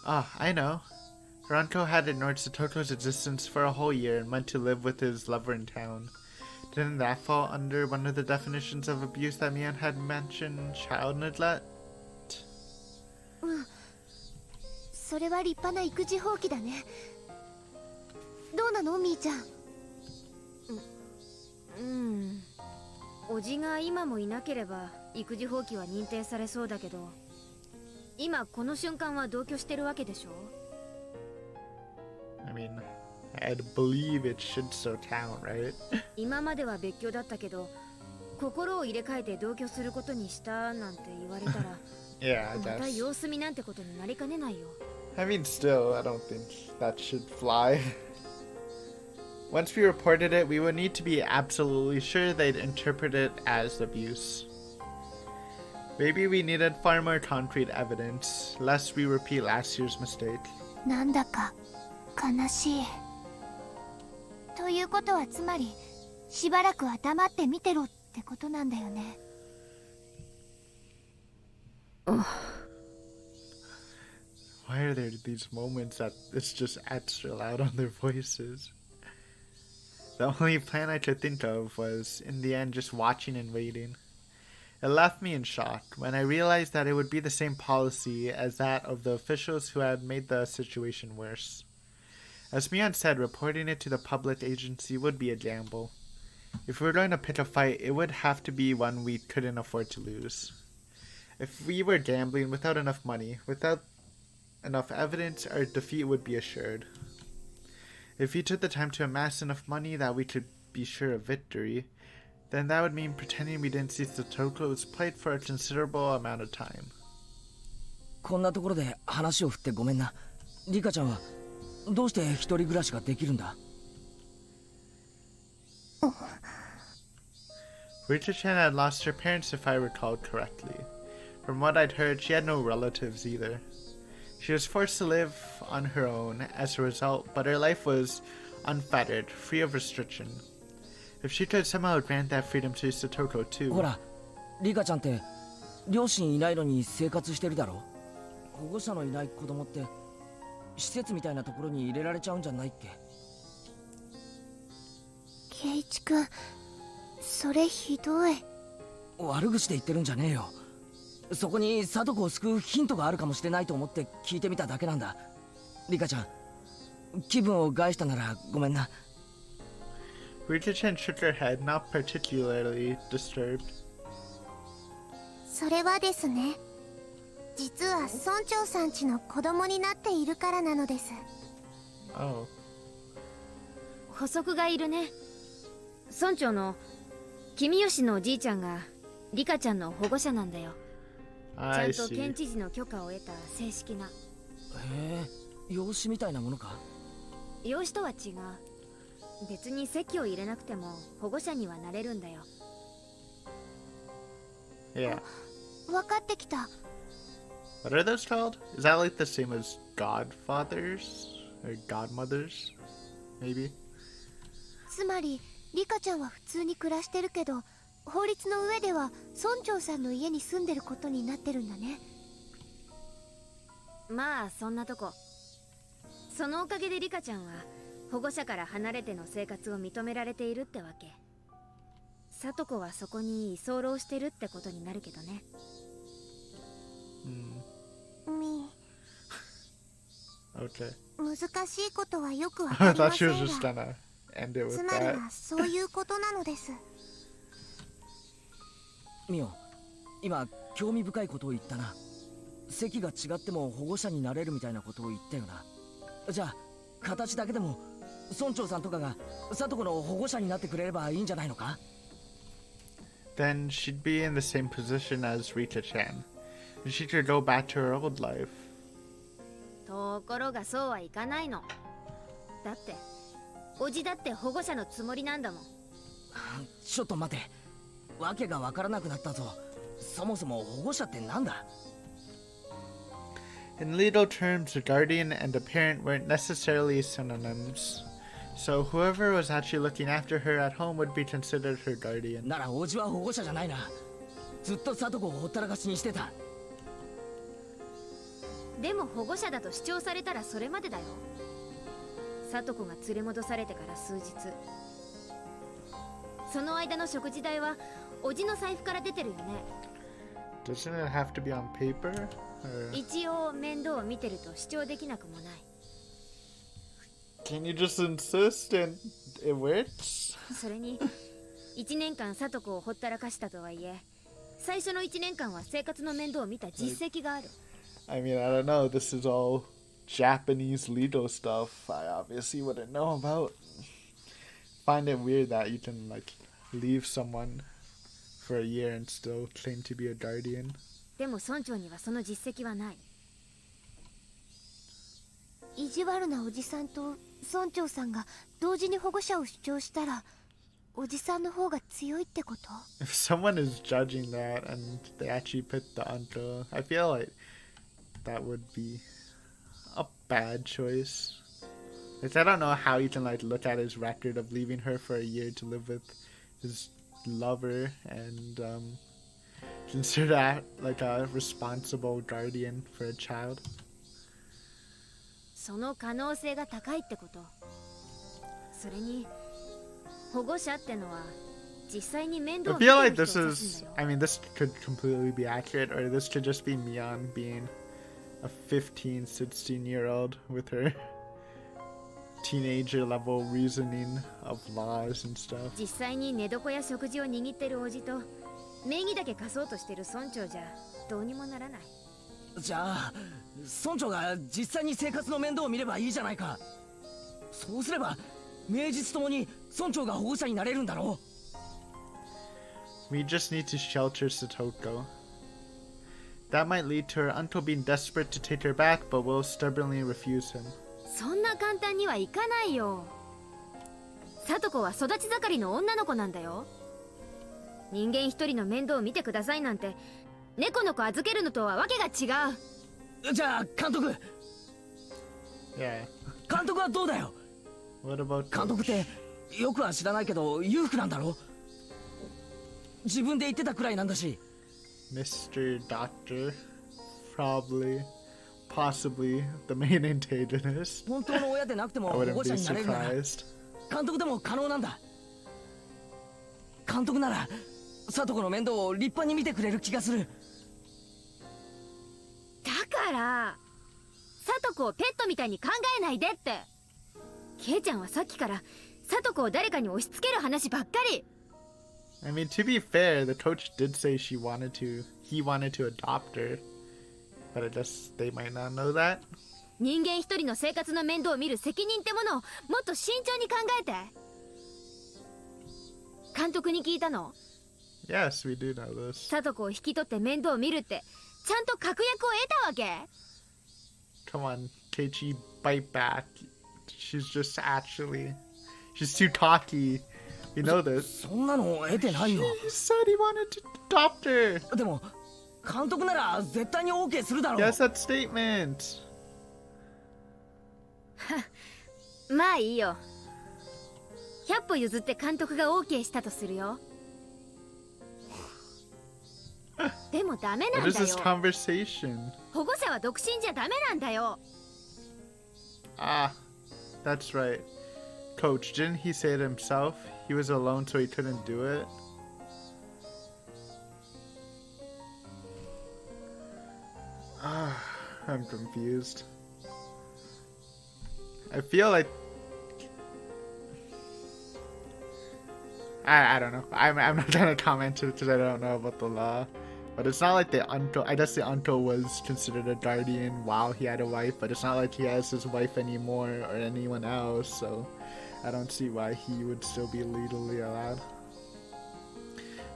I know. Ranko had ignored Satoko's existence for a whole year and went to live with his lover in town. Didn't that fall under one of the definitions of abuse that Mian had mentioned, child neglect? それは立派な育児放棄だね。どうなのみーちゃん。おじが今もいなければ育児放棄は認定されそうだけど、今この瞬間は同居してるわけでしょ。 I mean, I'd believe it should so count, right? 今までは別居だったけど、心を入れ替えて同居することにしたなんて言われたら、 Yeah, I また guess. 様子見なんてことになりかねないよ。 I mean, still, I don't think that should fly. Once we reported it, we would need to be absolutely sure they'd interpret it as abuse. Maybe we needed far more concrete evidence, lest we repeat last year's mistake. なんだか悲しい。ということはつまりしばらくは黙って見てろってことなんだよね。Why are there these moments that it's just extra loud on their voices? The only plan I could think of was, in the end, just watching and waiting. It left me in shock when I realized that it would be the same policy as that of the officials who had made the situation worse. As Mion said, reporting it to the public agency would be a gamble. If we were going to pick a fight, it would have to be one we couldn't afford to lose. If we were gambling without enough money, without enough evidence, our defeat would be assured. If we took the time to amass enough money that we could be sure of victory, then that would mean pretending we didn't see Satoko was played for a considerable amount of time. こんなところで話を振ってごめんな。リカちゃんはどうして一人暮らしができるんだ？ Rita-chan had lost her parents if I recalled correctly. From what I'd heard, she had no relatives either. She was forced to live on her own as a result, but her life was unfettered, free of restriction. If she could somehow grant that freedom to Satoko too. ほら、リカちゃんって両親いないのに生活してるだろ。保護者のいない子供って施設みたいなところに入れられちゃうんじゃないっけ？圭一君、それひどい。悪口で言ってるんじゃねえよ。そこに貞子を救うヒントがあるかもしれないと思って聞いてみただけなんだ。リカちゃん、気分を害したならごめんな。Rita-chan shook her head, not particularly disturbed. それはですね、実は村長さんちの子供になっているからなのです。Oh. 補足がいるね。村長の君吉のおじいちゃんがリカちゃんの保護者なんだよ。ちゃ I んと県 see. 知事の許可を得た正式な。へえ、養子みたいなものか？養子とは違う。別に籍を入れなくても保護者にはなれるんだよ。Yeah. 分かってきた。What are those called? Is that like the same as godfathers? Or godmothers? Maybe? つまりリカちゃんは普通に暮らしてるけど、法律の上では村長さんの家に住んでることになってるんだね。まあそんなとこ。そのおかげでリカちゃんは保護者から離れての生活を認められているってわけ。聡子はそこに居候してるってことになるけどね。Okay. 難しいことはよくわ I かりま thought she せ was ん just が、 gonna end it つ with まり that. はそういうことなのです。ミオ、今興味深いことを言ったな。席が違っても保護者になれるみたいなことを言ったよな。じゃあ形だけでも村長さんとかが聡子の保護者になってくれればいいんじゃないのか？ Then she'd be in the same position as Rita-chan. And she could go back to her old life. ところがそうはいかないの。だっておじだって保護者のつもりなんだもん。ちょっと待て。わけがわからなくなったぞ。そもそも保護者ってなんだ？ In legal terms, a guardian and a parent weren't necessarily synonyms. So whoever was actually looking after her at home would be considered her guardian. ならおじは保護者じゃないな。ずっと聡子をほったらかしにしてた。でも保護者だと主張されたらそれまでだよ。聡子が連れ戻されてから数日、その間の食事代はおじの財布から出てるよね。Doesn't it have to be on paper? Or... 一応面倒を見てると主張できなくもない。Can you just insist and it works? それに1年間聡子をほったらかしたとはいえ、最初の1年間は生活の面倒を見た実績がある。I mean, I don't know. This is all Japanese legal stuff I obviously wouldn't know about. Find it weird that you can, like, leave someone for a year and still claim to be a guardian. でも村長にはその実績はない。意地悪なおじさんと村長さんが同時に保護者を主張したら、おじさんの方が強いってこと？ If someone is judging that and they actually put the uncle, I feel like that would be a bad choice. Like, I don't know how you can like look at his record of leaving her for a year to live with his lover and consider that like a responsible guardian for a child. その可能性が高いってこと。それに保護者ってのは実際に面倒 I を feel 見 like てる this 人を指す is, んだよ。 I mean, this could completely be accurate, or this could just be Mion being a 15, 16-year-old with her teenager level reasoning of laws and stuff. 実際に寝床や食事を握ってるおじと名義だけ貸そうとしてる村長じゃどうにもならない。じゃあ村長が実際に生活の面倒を見ればいいじゃないか。そうすれば名実ともに村長が保護者になれるんだろう。 We just need to shelter Satoko. That might lead to her uncle being desperate to take her back, but will stubbornly refuse him. そんな簡単にはいかないよ。聡子は育ち盛りの女の子なんだよ。人間一人の面倒を見てくださいなんて猫の子預けるのとはわけが違う。じゃあ監督。 Yeah. 監督はどうだよ。 What about 監督ってよくは知らないけど裕福なんだろ。自分で言ってたくらいなんだし。 Mr. Doctor? Probably. Possibly the main antagonist. 本当の親でなくても I 保護 wouldn't 者 be になれるなら surprised. 監督でも可能なんだ。監督なら聡子の面倒を立派に見てくれる気がする。だから聡子をペットみたいに考えないでって。ケイちゃんはさっきから聡子を誰かに押し付ける話ばっかり。 I mean, to be fair, the coach did say he wanted to adopt her. But I guess they might not know that. 人間一人の生活の面倒を見る責任ってものをもっと慎重に考えて。監督に聞いたの。 Yes, we do know this. 聡子を引き取って面倒を見るってちゃんと確約を得たわけ。 Come on, Keiichi, bite back. She's too cocky. We know this. そんなの得てないよ。 He said he wanted to adopt her. でも監督なら絶対に OK するだろう。 Yes, that statement. まあいいよ。100歩譲って監督が OK したとするよ。でもダメな What ん is だ this よ。 conversation? 保護者は独身じゃダメなんだよ。 Ah, that's right. Coach, didn't he say it himself? He was alone, so he couldn't do it. Ah, I'm confused. I feel like I don't know. I'm not trying to comment it because I don't know about the law. But it's not like the uncle. I guess the uncle was considered a guardian while he had a wife, but it's not like he has his wife anymore or anyone else. So I don't see why he would still be legally allowed.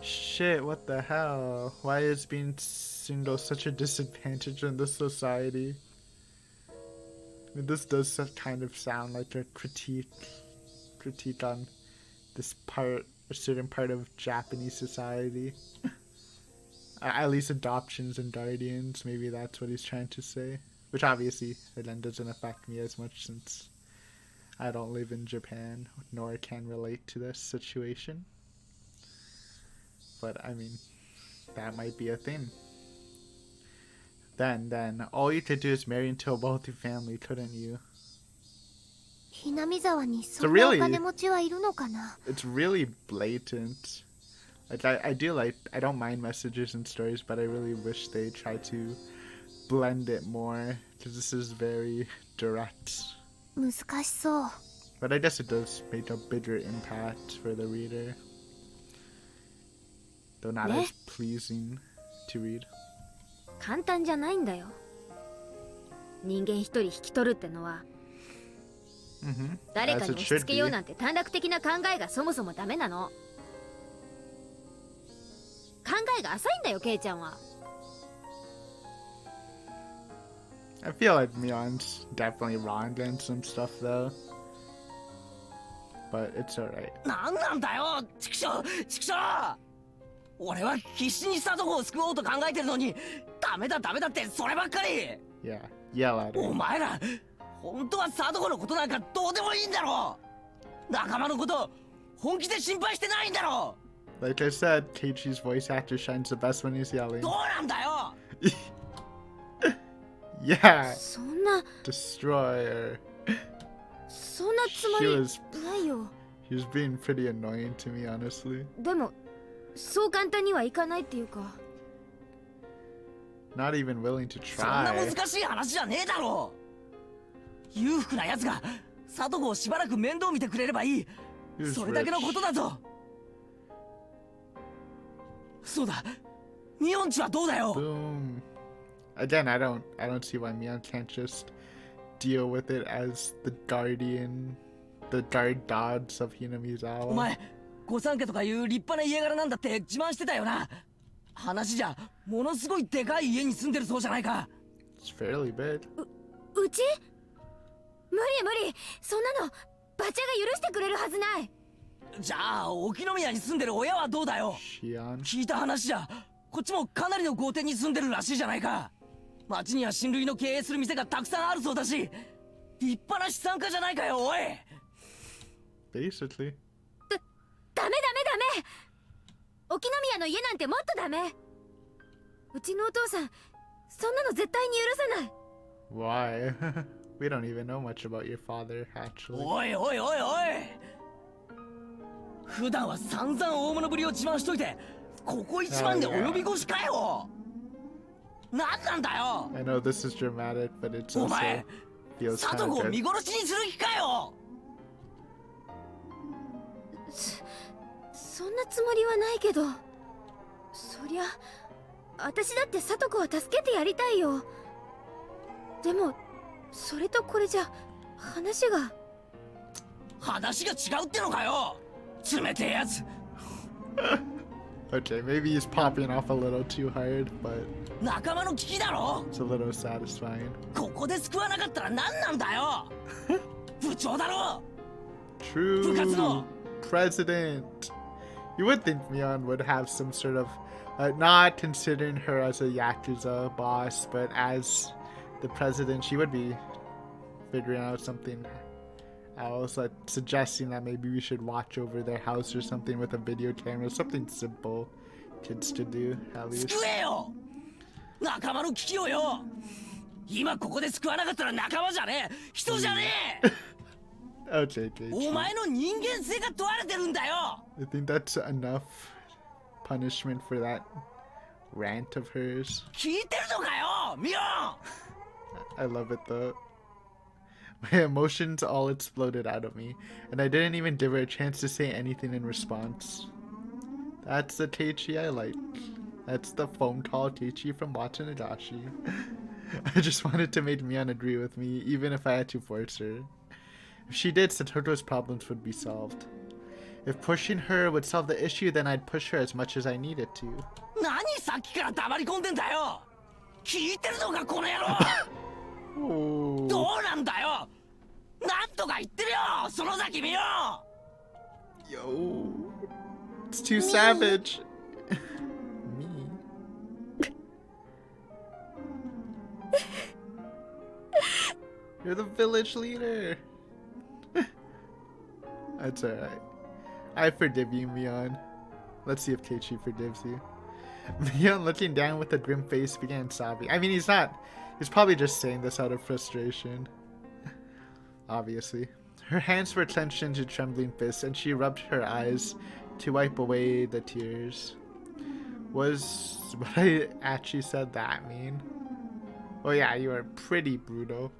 Shit! What the hell? Why is being single such a disadvantage in this society? I mean, this does kind of sound like a critique on this part, a certain part of Japanese society. At least adoptions and guardians, maybe that's what he's trying to say. Which obviously, again, doesn't affect me as much since I don't live in Japan, nor can relate to this situation. But, I mean, that might be a thing. Then, all you could do is marry into a wealthy family, couldn't you? ひなみ沢にそんなお金持ちはいるのかな。 It's really blatant. Like, I don't mind messages and stories, but I really wish they try to blend it more, because this is very direct. 難しそう。 But I guess it does make a bigger impact for the reader. Though not as pleasing to read. 簡単じゃないんだよ。人間一人引き取るってのは。誰かに押し付けようなんて短絡的な考えがそもそもダメなの。考えが浅いんだよ、ケイちゃんは。I feel like Mion's definitely wrong in some stuff though. But it's alright. なんなんだよ、畜生畜生。俺は必死に聡子を救おうと考えてるのに、ダメだってそればっかり。 Yeah, yell at her. お前ら本当は聡子のことなんかどうでもいいんだろ。仲間のこと本気で心配してないんだろ。 Like I said, Keiichi's voice actor shines the best when he's yelling. どうなんだよ。Yeah, そんな destroy her. そんなつも He り was ないよ。He's being pretty annoying to me, honestly. でもそう簡単にはいかないっていうか。 Not even willing to そんな try. 難しい話じゃねえだろ。裕福な奴が里子をしばらく面倒見てくれればいい。 He's それだけの rich. ことだぞ。そうだ、ミオンチはどうだよ。 Boom. Again, I don't see why Mion can't just deal with it as the guardian, the guard gods of お Hinamizawa. 前、御三家とかいう立派な家柄なんだって自慢してたよな。話じゃものすごいでかい家に住んでるそうじゃないか。 It's fairly big. うち無理無理、そんなのバチャが許してくれるはずない。じゃあ沖宮に住んでる親はどうだよ。 Shion. 聞いた話じゃこっちもかなりの豪邸に住んでるらしいじゃないか。町には親類の経営する店がたくさんあるそうだし、立派な資産家じゃないかよ、おい。 Basically. ダメダメダメ、沖宮の家なんてもっとダメ。うちのお父さんそんなの絶対に許さない。 Why? We don't even know much about your father, actually. おいおいおいおい、普段は散々大物ぶりを自慢しといて、ここ一番で及び腰かよ。なんなんだよ。 I know this is dramatic, but it's お also 前 feels 里 kind 子 of を見 good. 殺しにする気かよ。そんなつもりはないけど、そりゃ私だって聡子は助けてやりたいよ。でもそれとこれじゃ話が。話が違うってのかよ、冷てえやつ。 Okay, maybe he's popping off a little too hard, but 仲間の危機だろ。 it's a little satisfying. ここで救わなかったら何なんだよ。部長だろ。 True Bukatsuno. president. You would think Mion would have some sort of, not considering her as a Yakuza boss, but as the president, she would be figuring out something else, like suggesting that maybe we should watch over their house or something with a video camera, something simple kids to do, at least. 救えよ、仲間の危機をよ。今ここで救わなかったら仲間じゃねえ、人じゃねえ。 Okay, お Keiichi. 前の人間性が問われてるんだよ。 I think that's enough punishment for that rant of hers. 聞いてるのかよ、ミオン。 I love it though. My emotions all exploded out of me, and I didn't even give her a chance to say anything in response. That's the Teichi I like. That's the phone call Teichi from Higurashi. I just wanted to make Mion agree with me, even if I had to force her. If she did, Satoto's problems would be solved. If pushing her would solve the issue, then I'd push her as much as I needed to. 何さっきから黙り込んでんだよ。聞いてるのかこの野郎。 Oh. どうなんだよ。なんとか言ってるよ、その先ミオン。 Yo. It's too savage. Me. You're the village leader. That's alright. I forgive you, Mion. Let's see if Keiichi forgives you. Mion, looking down with a grim face, began sobbing. I mean, he's probably just saying this out of frustration. Obviously. Her hands were clenched into trembling fists, and she rubbed her eyes to wipe away the tears. Was what I actually said that mean? Oh yeah, you are pretty brutal.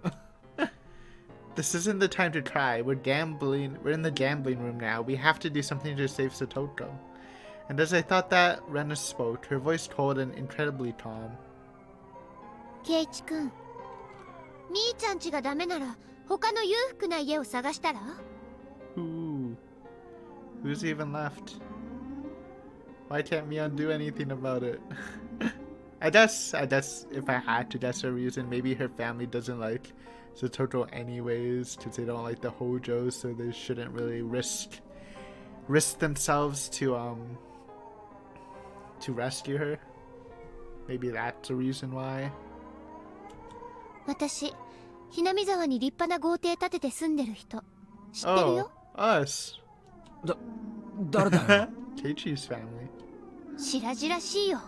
This isn't the time to cry. We're in the gambling room now. We have to do something to save Satoko. And as I thought that, Rena spoke, her voice cold and incredibly calm. ケイチ君、みーちゃん家がダメなら他の裕福な家を探したら？ Ooh. Who's even left? Why can't Mion do anything about it? I guess if I had to guess a reason, maybe her family doesn't like Satoko anyways, because they don't like the Hojos, so they shouldn't really risk themselves to rescue her. Maybe that's the reason why. 私、ひなみ沢に立派な豪邸建てて住んでる人知ってるよ。 Us. 誰だよ。 Keiichi's family. 白々しいよ。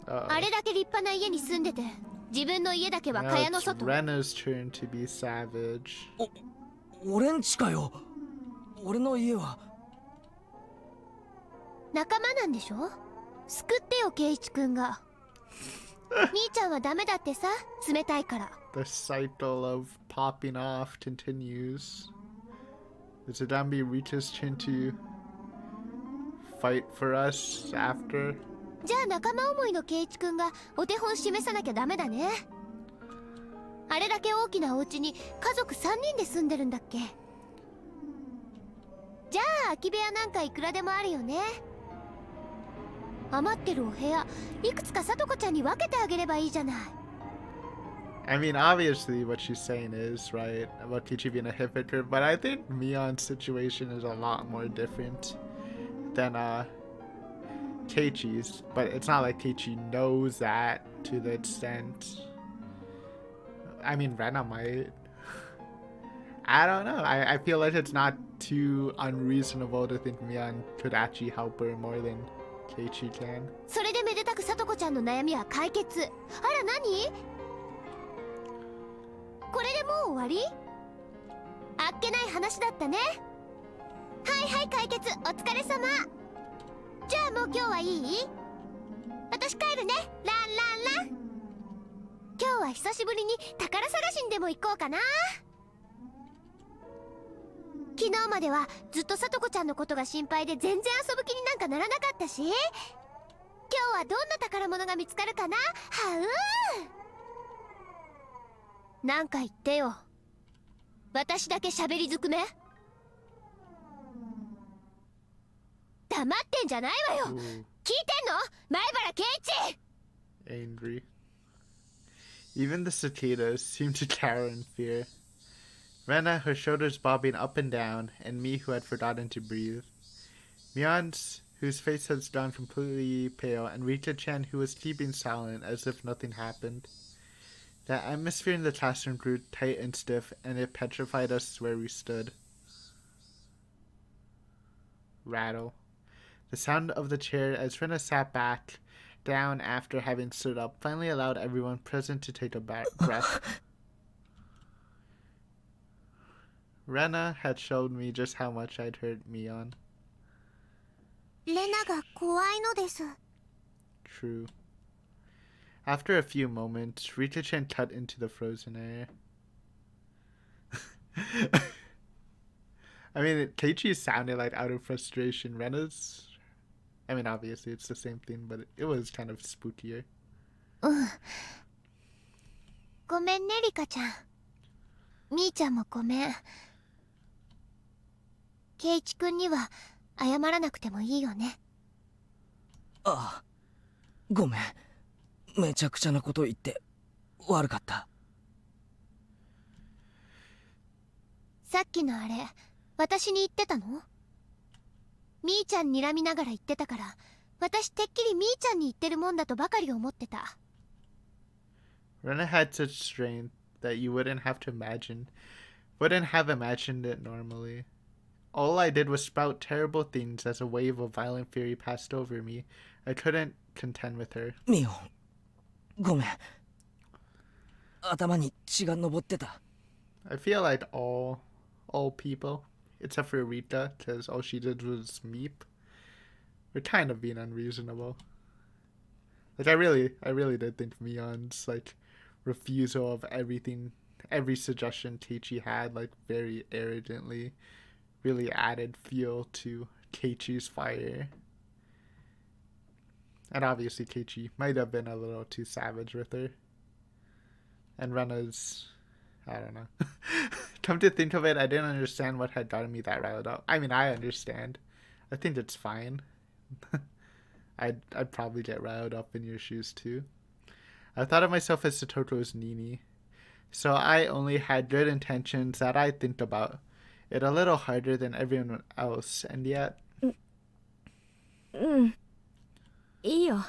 あれだけ立派な家に住んでて、自分の家だけは蚊帳 Now の it's 外。 Rena's turn to be savage. 俺んちかよ。俺の家は。仲間なんでしょ。救ってよ圭一くんが。兄ちゃんはダメだってさ、冷たいから。 The cycle of popping off continues. Is it gonna be Rita's chin to fight for us after? じゃあ仲間思いの圭一くんがお手本示さなきゃダメだね。あれだけ大きなお家に家族3人で住んでるんだっけ。じゃあ空き部屋なんかいくらでもあるよね。余ってるお部屋いくつかさとこちゃんに分けてあげればいいじゃない。 I mean, obviously what she's saying is right about Kichi being a hypocrite, but I think Mion's situation is a lot more different than Keiichi's. But it's not like Keiichi knows that to the extent. I mean, Rena might. I don't know. I feel like it's not too unreasonable to think Mion could actually help her more than Keiichi can. それでめでたくさとこちゃんの悩みは解決。あら何、これでもう終わり。あっけない話だったね。はいはい解決、お疲れ様。じゃあもう今日はいい？私帰るね。ランランラン。今日は久しぶりに宝探しにでも行こうかな。昨日まではずっとさとこちゃんのことが心配で全然遊ぶ気になんかならなかったし、今日はどんな宝物が見つかるかな。はなんか言ってよ。私だけ喋りずくめ。黙ってんじゃないわよ。聞いてんの前原圭一。 Angry. Even the cicadas seemed to cower in fear. Rena, her shoulders bobbing up and down, and me, who had forgotten to breathe. Mion's, whose face had gone completely pale, and Rita-chan, who was keeping silent as if nothing happened. The atmosphere in the classroom grew tight and stiff, and it petrified us where we stood. Rattle. The sound of the chair as Rena sat back down after having stood up finally allowed everyone present to take a breath. Rena had showed me just how much I'd hurt Mion. レナが怖いのです。 True. After a few moments, Rita-chan cut into the frozen air. I mean, Keiichi sounded like out of frustration. Rena's... I mean, obviously it's the same thing, but it was kind of spookier. うん。ごめんねリカちゃん。みーちゃんもごめん。圭一くんには謝らなくてもいいよね。ああ、ごめん。めちゃくちゃなこと言って悪かった。さっきのあれ、私に言ってたの？みーちゃん睨みながら言ってたから、私てっきりみーちゃんに言ってるもんだとばかり思ってた。Rena had such strength that you wouldn't have imagined it normally. All I did was spout terrible things as a wave of violent fury passed over me. I couldn't contend with her. ミオ、ごめん。頭に血が上ってた。I feel like all people, except for Rita, because all she did was meep, were kind of being unreasonable. Like I really did think Mion's like refusal of every suggestion Keiichi had, like very arrogantly, really added fuel to Keiichi's fire. And obviously Keiichi might have been a little too savage with her. And Rena's, I don't know. Come to think of it, I didn't understand what had gotten me that riled up. I mean, I understand. I think it's fine. I'd probably get riled up in your shoes too. I thought of myself as Satoto's Nini. So I only had good intentions that I think about it a little harder than everyone else, and yet... うん。いいよ。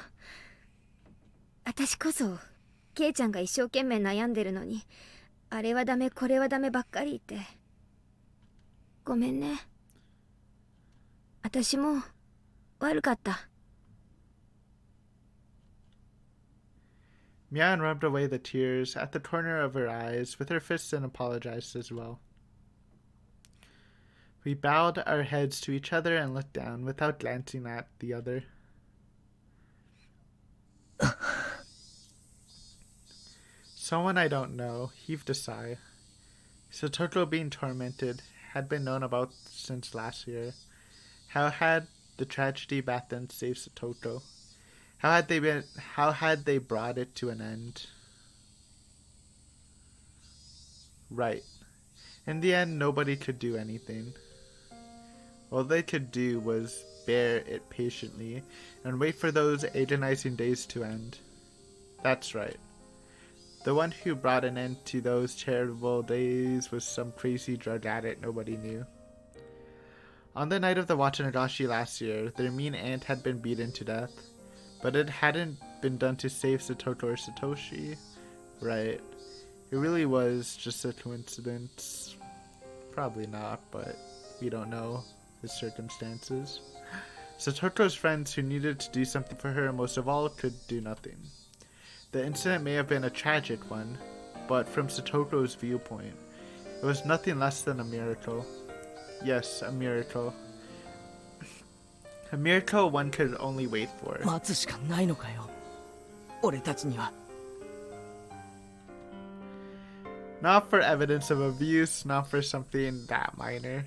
私こそケイちゃんが一生懸命悩んでるのに、あれはダメこれはダメばっかり言って。ごめんね。私も悪かった。Mian rubbed away the tears at the corner of her eyes with her fists and apologized as well. We bowed our heads to each other and looked down without glancing at the other. Someone I don't know heaved a sigh. Satoto being tormented had been known about since last year. How had the tragedy back then saved Satoto? How had they brought it to an end? Right. In the end, nobody could do anything. All they could do was bear it patiently and wait for those agonizing days to end. That's right. The one who brought an end to those terrible days was some crazy drug addict nobody knew. On the night of the Watanagashi last year, their mean aunt had been beaten to death, but it hadn't been done to save Satoto or Satoshi. Right. It really was just a coincidence. Probably not, but we don't know the circumstances. Satoto's friends who needed to do something for her most of all could do nothing. The incident may have been a tragic one, but from Satoto's viewpoint, it was nothing less than a miracle. Yes, a miracle. A miracle one could only wait for. 待つしかないのかよ。俺たちには。Not for evidence of abuse, not for something that minor.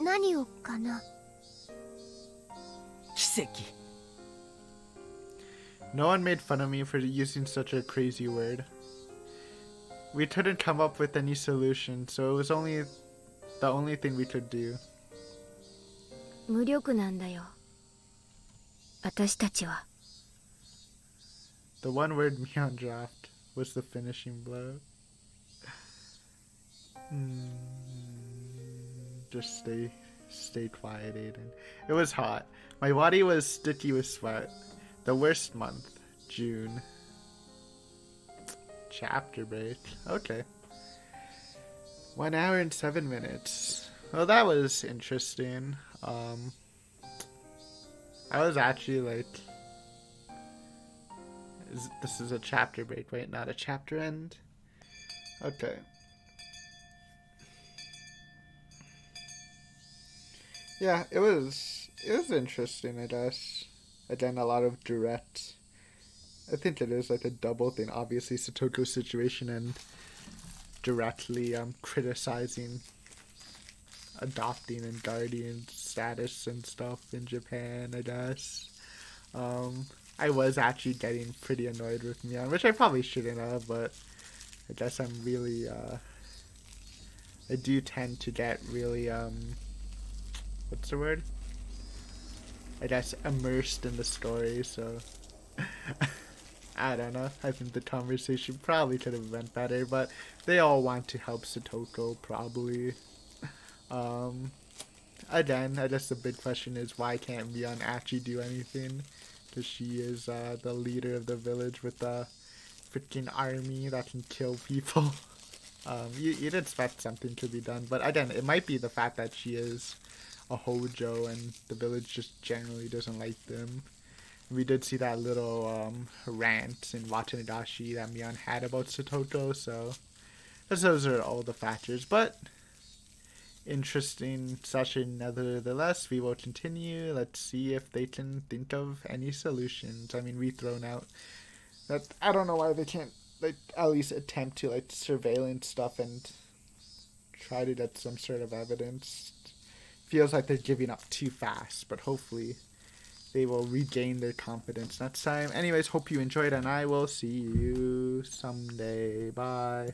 何をかな。奇跡。No one made fun of me for using such a crazy word. We couldn't come up with any solution, so it was the only thing we could do. 無力なんだよ。私たちは。The one word Mion dropped was the finishing blow. Just stay quiet, Aiden. It was hot. My body was sticky with sweat. The worst month, June. Chapter break. Okay. 1 hour and 7 minutes. Well, that was interesting. I was actually like, this is a chapter break, right? Not a chapter end? Okay. Yeah, it was interesting, I guess. Again, a lot of direct. I think it is like a double thing. Obviously, Satoto's situation and directly criticizing adopting and guardian status and stuff in Japan, I guess. I was actually getting pretty annoyed with Mion, which I probably shouldn't have, but I guess I'm really, I do tend to get really, what's the word? I guess immersed in the story, so I don't know. I think the conversation probably could have went better, but they all want to help Satoko, probably. Again, I guess the big question is why can't Mion actually do anything? Because she is the leader of the village with the freaking army that can kill people. You'd expect something to be done, but again, it might be the fact that she is a Hojo and the village just generally doesn't like them. We did see that little rant in Watanagashi that Mion had about Satoto, so those are all the factors, but interesting session nevertheless. We will continue. Let's see if they can think of any solutions. I mean, we've thrown out that. I don't know why they can't like at least attempt to like surveillance stuff and try to get some sort of evidence. Feels like they're giving up too fast, but hopefully they will regain their confidence next time. Anyways, hope you enjoyed, and I will see you someday. Bye.